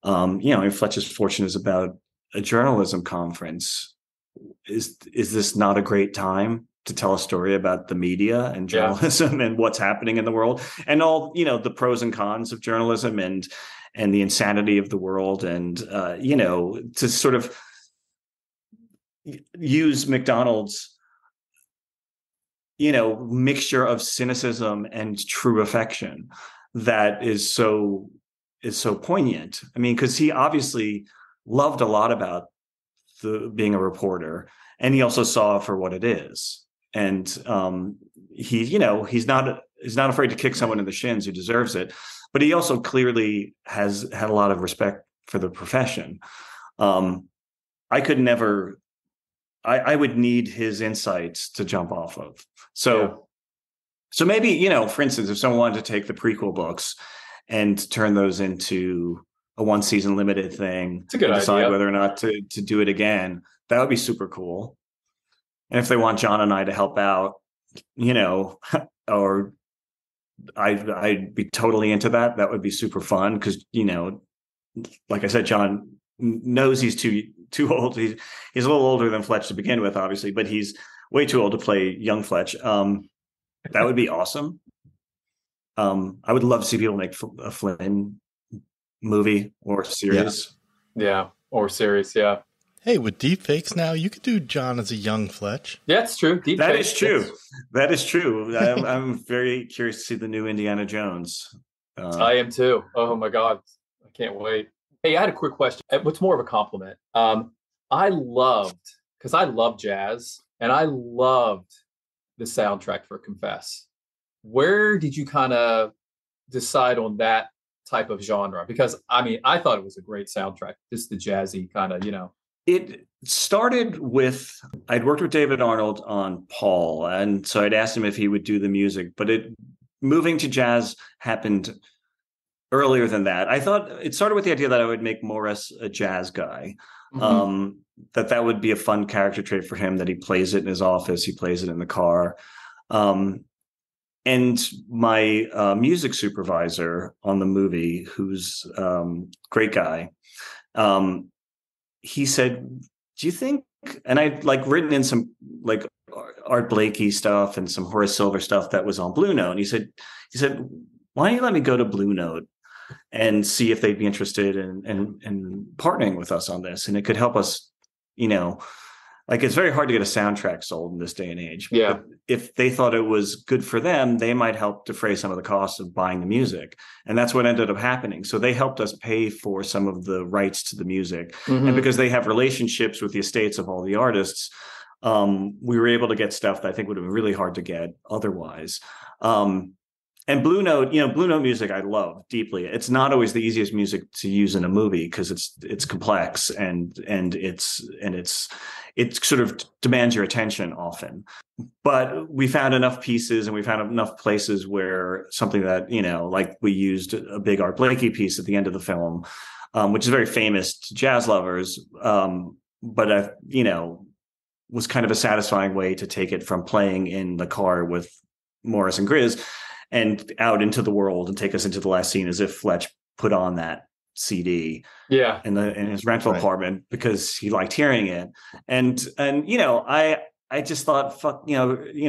Fletch's Fortune is about a journalism conference. Is this not a great time to tell a story about the media and journalism and what's happening in the world, and all, the pros and cons of journalism and the insanity of the world, and, to sort of use McDonald's, mixture of cynicism and true affection that is so poignant. I mean, because he obviously loved a lot about being a reporter, and he also saw it for what it is. And he's not afraid to kick someone in the shins who deserves it, but he also clearly has had a lot of respect for the profession. I would need his insights to jump off of. So maybe, for instance, if someone wanted to take the prequel books and turn those into a 1-season limited thing, it's a good decide idea. whether or not to do it again, that would be super cool. And if they want John and I to help out, or I'd be totally into that. That would be super fun because, like I said, John knows he's too old. He's a little older than Fletch to begin with, obviously, but he's way too old to play young Fletch. That would be awesome. I would love to see people make a Flynn movie or series. Yeah, or series, yeah. Hey, with deep fakes now, you could do John as a young Fletch. Yeah, it's true. That is true. That is true. I'm very curious to see the new Indiana Jones. I am too. Oh my God. I can't wait. Hey, I had a quick question. What's more of a compliment? I loved jazz, and I loved the soundtrack for Confess. Where did you kind of decide on that type of genre? Because I thought it was a great soundtrack. Just the jazzy kind of, It started with, I'd worked with David Arnold on Paul, and so I'd asked him if he would do the music, but moving to jazz happened earlier than that. I thought it started with the idea that I would make Morris a jazz guy, that would be a fun character trait for him, that he plays it in his office, he plays it in the car. And my music supervisor on the movie, who's great guy, he said, do you think, and I'd like written in some like Art Blakey stuff and some Horace Silver stuff that was on Blue Note. And he said, why don't you let me go to Blue Note and see if they'd be interested in partnering with us on this? And it could help us, you know, like it's very hard to get a soundtrack sold in this day and age. Yeah. But if they thought it was good for them, they might help defray some of the costs of buying the music. And that's what ended up happening. So they helped us pay for some of the rights to the music. Mm-hmm. And because they have relationships with the estates of all the artists, we were able to get stuff that I think would have been really hard to get otherwise. And Blue Note, you know, Blue Note music I love deeply. It's not always the easiest music to use in a movie because it's complex and it sort of demands your attention often. But we found enough pieces and we found enough places where something that, you know, like we used a big Art Blakey piece at the end of the film, which is very famous to jazz lovers, but you know, was kind of a satisfying way to take it from playing in the car with Morris and Grizz and out into the world and take us into the last scene as if Fletch put on that CD in his rental apartment because he liked hearing it. And you know, I just thought, fuck, you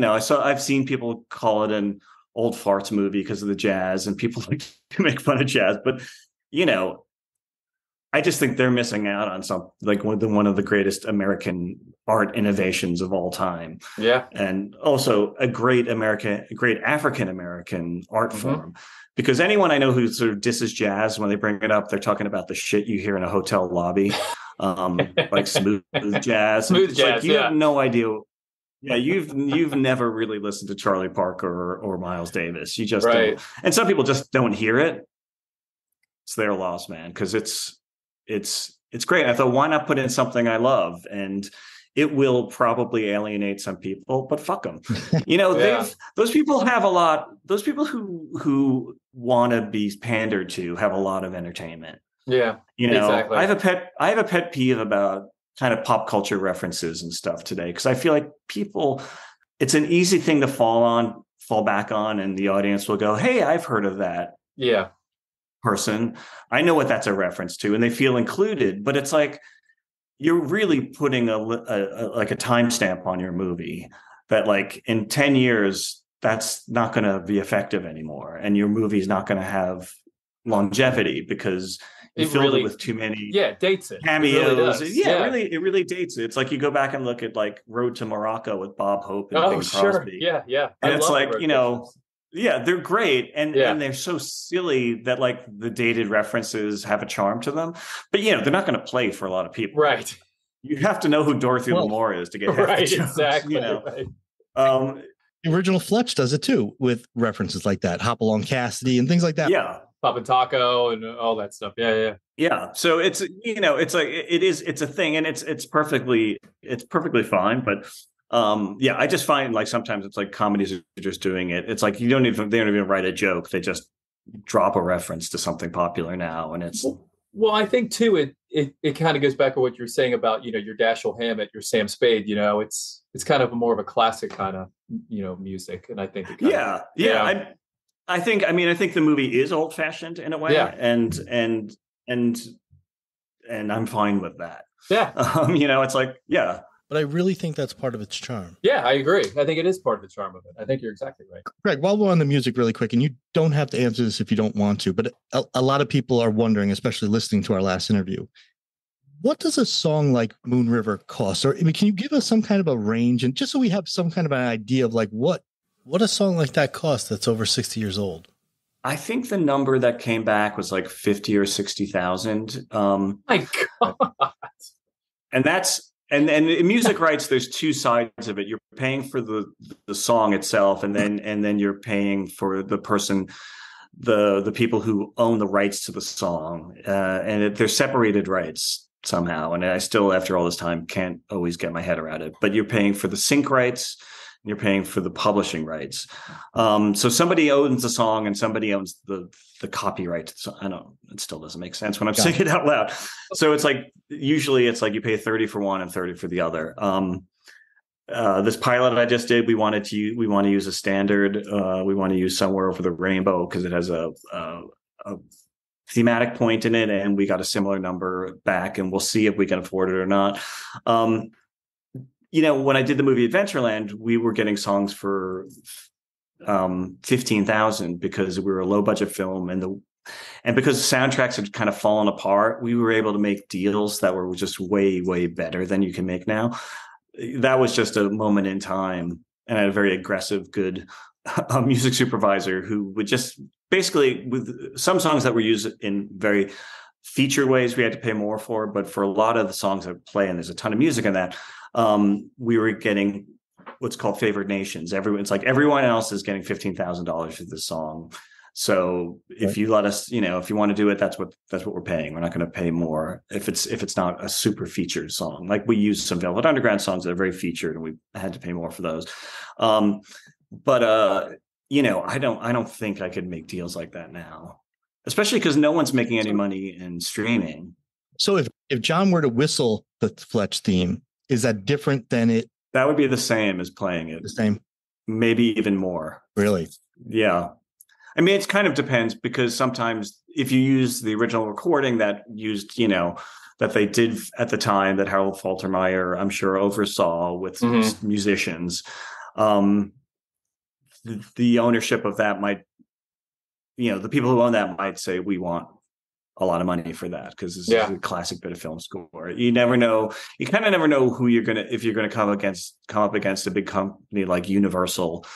know, I've seen people call it an old farts movie because of the jazz and people like to make fun of jazz, but you know, I just think they're missing out on something like one of the greatest American art innovations of all time. Yeah. And also a great African American art form. Because anyone I know who sort of disses jazz, when they bring it up, they're talking about the shit you hear in a hotel lobby, like smooth jazz. Smooth it's jazz, like you have no idea. Yeah, you've never really listened to Charlie Parker or Miles Davis. You just don't. And some people just don't hear it. It's their loss, man, because it's great. I thought, why not put in something I love? And it will probably alienate some people, but fuck them. You know, those people have a lot. Those people who want to be pandered to have a lot of entertainment. Yeah, you know, exactly. I have a pet peeve about kind of pop culture references and stuff today because I feel like people, it's an easy thing to fall back on, and the audience will go, "Hey, I've heard of that." Yeah. Person, I know what that's a reference to, and they feel included, but it's like you're really putting a timestamp on your movie that like in 10 years that's not going to be effective anymore, and your movie's not going to have longevity because you filled it with too many dates it cameos. It really dates it. It's like you go back and look at like Road to Morocco with Bob Hope and Bing Crosby. And it's like, you know, they're great. And they're so silly that like the dated references have a charm to them. But, you know, they're not going to play for a lot of people. Right. You have to know who Dorothy Lamour is to get half the jokes, exactly. You know? The original Fletch does it too with references like that. Hop Along Cassidy and things like that. Yeah. Papa Taco and all that stuff. Yeah. So it's, you know, it's like, it's a thing, and it's perfectly fine. But I just find like sometimes it's like comedies are just doing it. It's like they don't even write a joke. They just drop a reference to something popular now. And it's, well, I think too, it kind of goes back to what you're saying about, you know, your Dashiell Hammett, your Sam Spade, you know, it's kind of more of a classic kind of, you know, music. And I think it I think the movie is old fashioned in a way. And I'm fine with that. You know, it's like, but I really think that's part of its charm. Yeah, I agree. I think it is part of the charm of it. I think you're exactly right. Greg, while we're on the music really quick, and you don't have to answer this if you don't want to, but a lot of people are wondering, especially listening to our last interview, what does a song like Moon River cost? Or I mean, can you give us some kind of a range, and just so we have some kind of an idea of like what a song like that costs that's over 60 years old? I think the number that came back was like 50 or 60,000. My God. And that's, and in music rights, there's two sides of it. You're paying for the song itself, and then you're paying for the person, the people who own the rights to the song. And they're separated rights somehow. And I still, after all this time, can't always get my head around it. But you're paying for the sync rights, and you're paying for the publishing rights. So somebody owns the song and somebody owns the copyright. So it still doesn't make sense when I'm saying it out loud. So it's like, usually it's like you pay 30 for one and 30 for the other. this pilot I just did, we want to use a standard. We want to use Somewhere Over the Rainbow because it has a thematic point in it, and we got a similar number back, and we'll see if we can afford it or not. When I did the movie Adventureland, we were getting songs for $15,000 because we were a low budget film, and because soundtracks had kind of fallen apart, we were able to make deals that were just way, way better than you can make now. That was just a moment in time, and I had a very aggressive, good music supervisor who would just basically, with some songs that were used in very feature ways, we had to pay more for, but for a lot of the songs that play, and there's a ton of music in that, we were getting what's called favored nations. It's like everyone else is getting $15,000 for this song. So if you let us, if you want to do it, that's what we're paying. We're not going to pay more if it's not a super featured song. Like we used some Velvet Underground songs that are very featured, and we had to pay more for those. But I don't think I could make deals like that now, especially because no one's making any money in streaming. So if John were to whistle the Fletch theme, is that different than it? That would be the same as playing it. The same, maybe even more. Really? Yeah. I mean, it kind of depends, because sometimes if you use the original recording that used, that they did at the time that Harold Faltermeyer, I'm sure, oversaw with musicians, the ownership of that might, the people who own that might say, we want a lot of money for that because this is a classic bit of film score. You never know. You kind of never know who if you're going to come up against a big company like Universal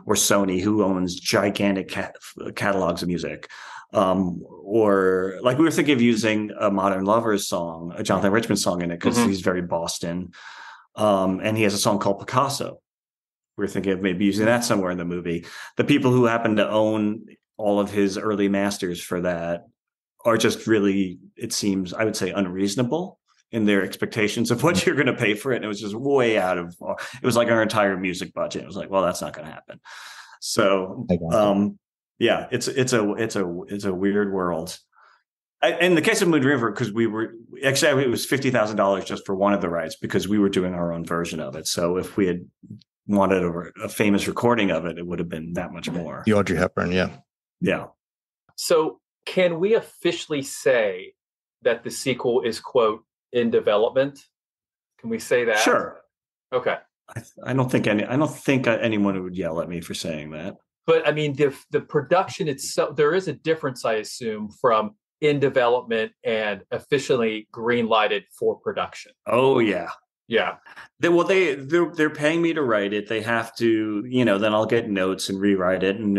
or Sony, who owns gigantic catalogs of music. Or like we were thinking of using a Modern Lovers song, a Jonathan Richman song in it, because he's very Boston. And he has a song called Picasso. We were thinking of maybe using that somewhere in the movie. The people who happen to own all of his early masters for that are just really, it seems, I would say, unreasonable in their expectations of what you're going to pay for it. And it was just way out of, it was like our entire music budget. It was like, well, that's not going to happen. So, yeah, it's a weird world. In the case of Moon River, because it was $50,000 just for one of the rights, because we were doing our own version of it. So if we had wanted a famous recording of it, it would have been that much more. The Audrey Hepburn, yeah. Yeah. So can we officially say that the sequel is, quote, in development? Can we say that? Sure. Okay. I don't think anyone would yell at me for saying that. But I mean, the production itself, there is a difference, I assume, from in development and officially green lighted for production. Oh yeah. Yeah. They're paying me to write it. They have to, then I'll get notes and rewrite it, and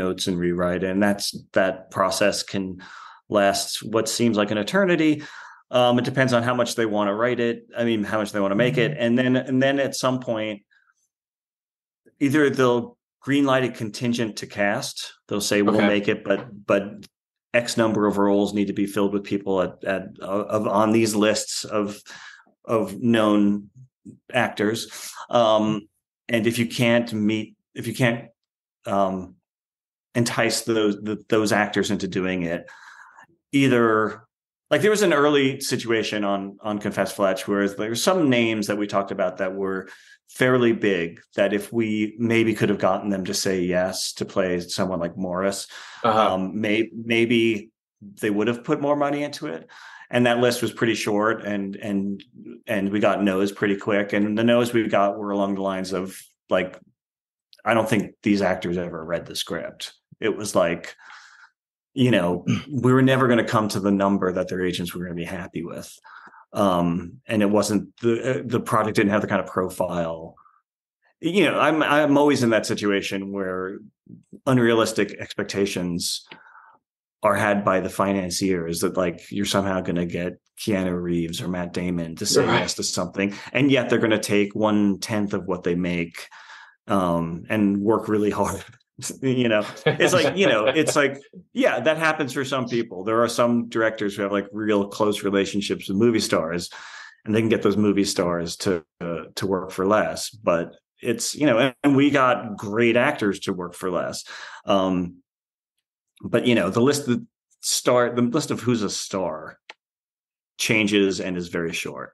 that process can last what seems like an eternity. It depends on how much they want to write it. I mean, how much they want to make it. And then at some point, either they'll green light it contingent to cast. They'll say, we'll make it, but X number of roles need to be filled with people on these lists of known actors. And if you can't entice those actors into doing it, either, like there was an early situation on Confess Fletch where there were some names that we talked about that were fairly big, that if we maybe could have gotten them to say yes to play someone like Morris, maybe they would have put more money into it. And that list was pretty short, and we got no's pretty quick. And the no's we got were along the lines of like, I don't think these actors ever read the script. It was like, we were never going to come to the number that their agents were going to be happy with. And it wasn't the product didn't have the kind of profile. I'm always in that situation where unrealistic expectations are had by the financiers, that like you're somehow going to get Keanu Reeves or Matt Damon to say yes to something, and yet they're going to take 1/10 of what they make and work really hard. It's like, yeah, that happens for some people. There are some directors who have like real close relationships with movie stars, and they can get those movie stars to work for less. But it's, and we got great actors to work for less. But the list of who's a star changes and is very short.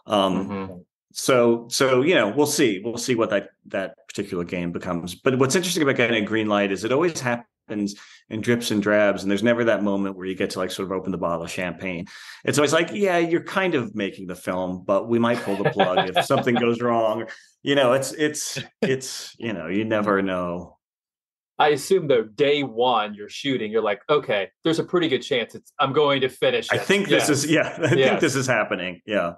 So So we'll see what that particular game becomes. But what's interesting about getting a green light is it always happens in drips and drabs, and there's never that moment where you get to like sort of open the bottle of champagne. It's always like, yeah, you're kind of making the film, but we might pull the plug if something goes wrong. It's you never know. I assume though, day one you're shooting, you're like, okay, there's a pretty good chance I'm going to finish it. I think this is think this is happening. Yeah.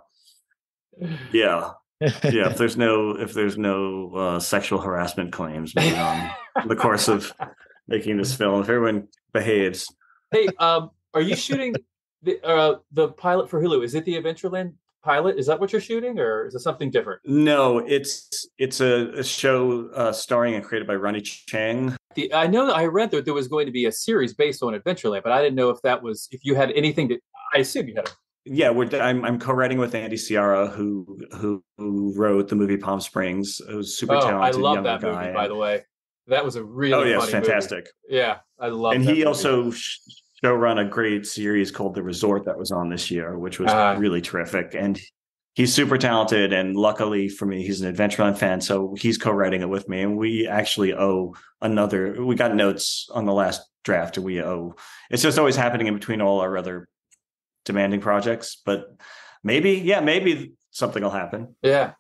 Yeah. Yeah. If there's no sexual harassment claims made on the course of making this film, if everyone behaves. Hey, are you shooting the pilot for Hulu? Is it the Adventureland pilot? Is that what you're shooting, or is it something different? No, it's a show starring and created by Ronnie Chang. I know I read that there was going to be a series based on Adventureland, but I didn't know if you had anything to. I assume you had. Yeah, I'm co-writing with Andy Ciara, who wrote the movie Palm Springs. It was super talented. I love that movie, by the way. That was a really funny fantastic movie. Yeah, I love. And that he movie. Also showrun a great series called The Resort that was on this year, which was really terrific. And he's super talented. And luckily for me, he's an Adventureland fan, so he's co-writing it with me. And we actually owe another. We got notes on the last draft, and we owe. It's just always happening in between all our other demanding projects, but maybe something will happen. Yeah.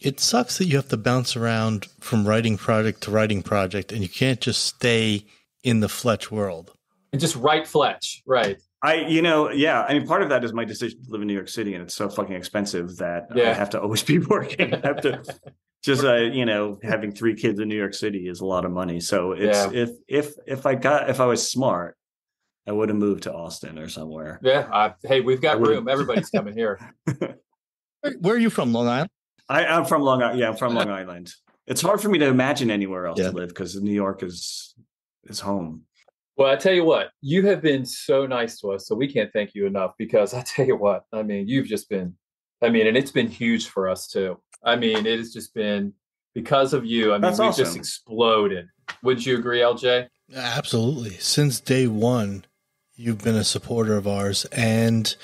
It sucks that you have to bounce around from writing project to writing project, and you can't just stay in the Fletch world. And just write Fletch, right? I mean, part of that is my decision to live in New York City, and it's so fucking expensive that I have to always be working. I have to just, having 3 kids in New York City is a lot of money. So it's if I was smart, I would have moved to Austin or somewhere. Yeah. Hey, we've got room. Everybody's coming here. Where are you from, Long Island? I'm from Long Island. Yeah, I'm from Long Island. It's hard for me to imagine anywhere else to live because New York is home. Well, I tell you what, you have been so nice to us, so we can't thank you enough, because I tell you what, I mean, you've just been, and it's been huge for us too. I mean, it has just been because of you. I mean, we've just exploded. Wouldn't you agree, LJ? Absolutely. Since day one, you've been a supporter of ours, and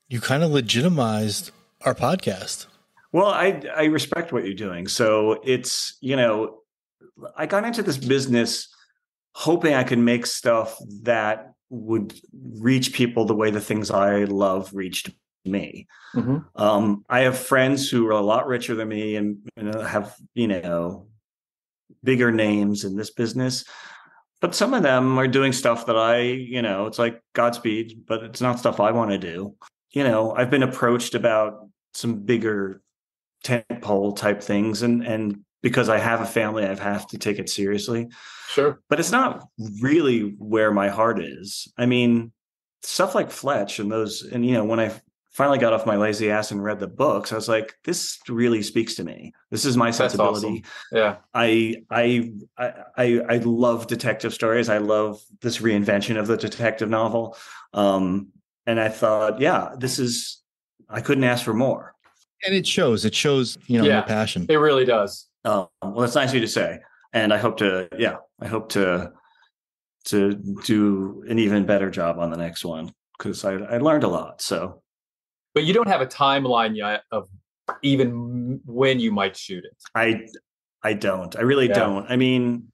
you kind of legitimized our podcast. Well, I respect what you're doing. So it's, I got into this business hoping I could make stuff that would reach people the way the things I love reached me. Mm-hmm. I have friends who are a lot richer than me and have, bigger names in this business. But some of them are doing stuff that it's like Godspeed, but it's not stuff I want to do. I've been approached about some bigger tentpole type things, and because I have a family, I have to take it seriously. Sure. But it's not really where my heart is. I mean, stuff like Fletch and when I finally got off my lazy ass and read the books, I was like, this really speaks to me. This is my sensibility. Awesome. Yeah. I love detective stories. I love this reinvention of the detective novel. And I thought, I couldn't ask for more. And it shows, your passion. It really does. Well, that's nice of you to say. And I hope to do an even better job on the next one, because I learned a lot. So, but you don't have a timeline yet of even when you might shoot it. I don't. I really don't. I mean,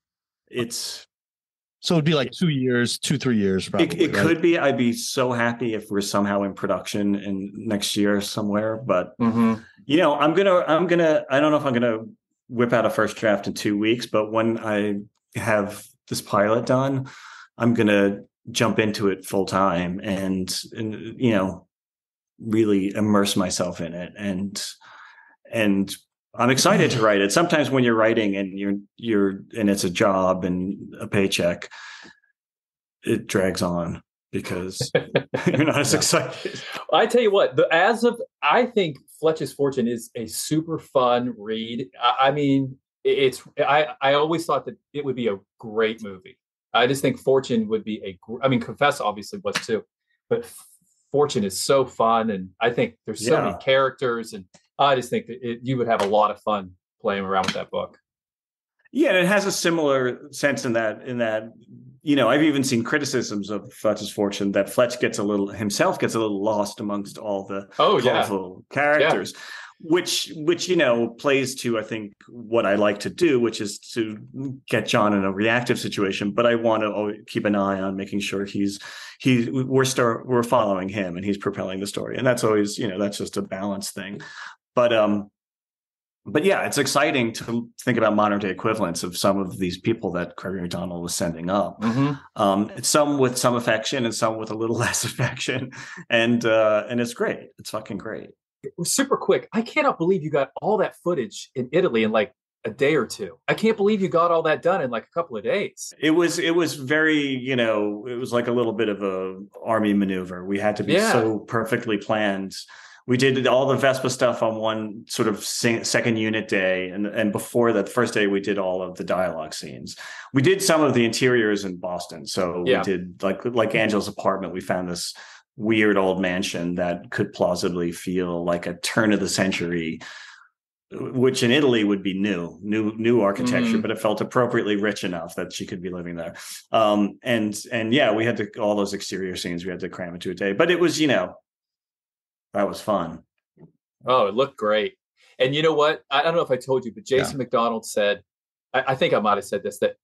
so it'd be like 2 years, 2-3 years. Probably, it could be. I'd be so happy if we're somehow in production in next year somewhere. But I'm gonna. I don't know if I'm gonna whip out a first draft in 2 weeks, but when I have this pilot done, I'm gonna jump into it full time and really immerse myself in it. And I'm excited to write it. Sometimes when you're writing and and it's a job and a paycheck, it drags on because you're not as excited. I tell you what, I think Fletch's Fortune is a super fun read. I mean, I always thought that it would be a great movie. I just think Fortune would be Confess obviously was too, but Fortune is so fun, and I think there's so many characters, and I just think that you would have a lot of fun playing around with that book. Yeah, and it has a similar sense in that, I've even seen criticisms of Fletch's Fortune that Fletch gets a little lost amongst all the colorful characters. Yeah. which plays to, I think, what I like to do, which is to get John in a reactive situation. But I want to keep an eye on making sure we're following him and he's propelling the story, and that's always, that's just a balance thing. But yeah, it's exciting to think about modern day equivalents of some of these people that Gregory McDonald was sending up. Some with some affection and some with a little less affection, and it's great. It's fucking great. It was super quick. I cannot believe you got all that footage in Italy in like a day or two. I can't believe you got all that done in like a couple of days. It was very, it was like a little bit of a army maneuver. We had to be so perfectly planned. We did all the Vespa stuff on one sort of second unit day. And before that first day, we did all of the dialogue scenes. We did some of the interiors in Boston. So we did like Angela's apartment. We found this weird old mansion that could plausibly feel like a turn of the century, which in Italy would be new architecture, but it felt appropriately rich enough that she could be living there. And yeah, we had all those exterior scenes we had to cram into a day, but it was, that was fun. Oh, it looked great. And you know what? I don't know if I told you, but Jason McDonald said, I think I might have said this, that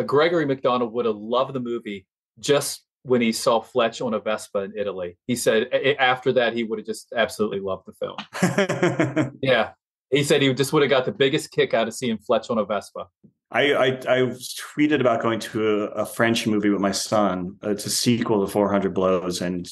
Gregory McDonald would have loved the movie just when he saw Fletch on a Vespa in Italy. He said after that, he would have just absolutely loved the film. Yeah. He said he just would have got the biggest kick out of seeing Fletch on a Vespa. I tweeted about going to a French movie with my son. It's a sequel to 400 Blows. And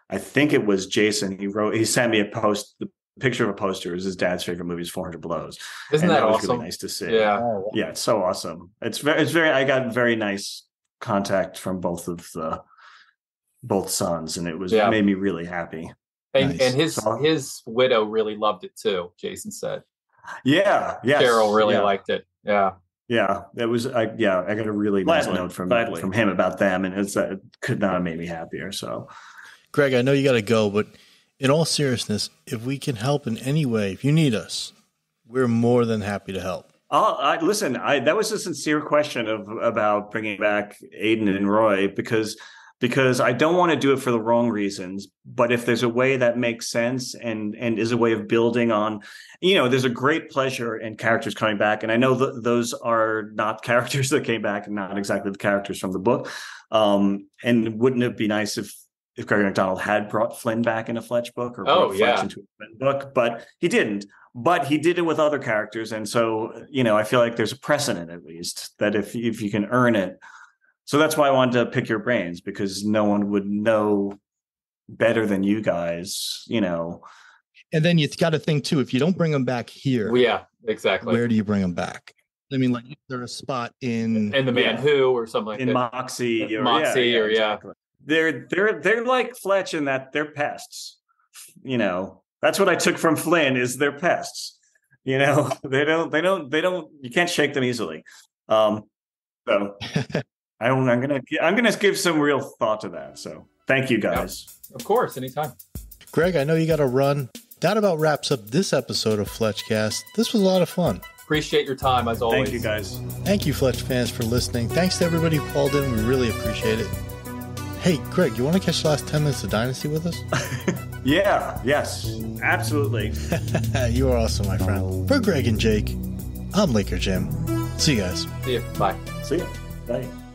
I think it was Jason. He sent me the picture of a poster. It was his dad's favorite movie is 400 Blows. Isn't that awesome? Was really nice to see. Yeah. Yeah. It's so awesome. It's very, I got very nice contact from both sons, and it made me really happy. And his widow really loved it too, Jason said. Yeah. Yes. Carol really liked it. Yeah. Yeah. It was I got a really nice note from him about them, and it could not have made me happier. So Greg, I know you got to go, but in all seriousness, if we can help in any way, if you need us, we're more than happy to help. Listen, that was a sincere question about bringing back Aiden and Roy because I don't want to do it for the wrong reasons. But if there's a way that makes sense and is a way of building on, there's a great pleasure in characters coming back. And I know those are not characters that came back and not exactly the characters from the book. And wouldn't it be nice if Gregory McDonald had brought Flynn back in a Fletch book or brought Fletch into a Flynn book, but he didn't. But he did it with other characters. And so, I feel like there's a precedent, at least, that if you can earn it. So that's why I wanted to pick your brains, because no one would know better than you guys, And then you got to think, too, if you don't bring them back here. Well, yeah, exactly. Where do you bring them back? I mean, like, is there a spot in The Man Who or something like that? In Moxie. Exactly. They're like Fletch in that they're pests, That's what I took from Flynn is they're pests. They don't, you can't shake them easily. So I'm going to give some real thought to that. So thank you guys. Of course. Anytime. Greg, I know you got to run. That about wraps up this episode of FletchCast. This was a lot of fun. Appreciate your time as always. Thank you guys. Thank you, Fletch fans, for listening. Thanks to everybody who called in. We really appreciate it. Hey, Greg, you want to catch the last 10 minutes of Dynasty with us? Yeah, yes, absolutely. You are awesome, my friend. For Greg and Jake, I'm Laker Jim. See you guys. See you. Bye. See you. Bye.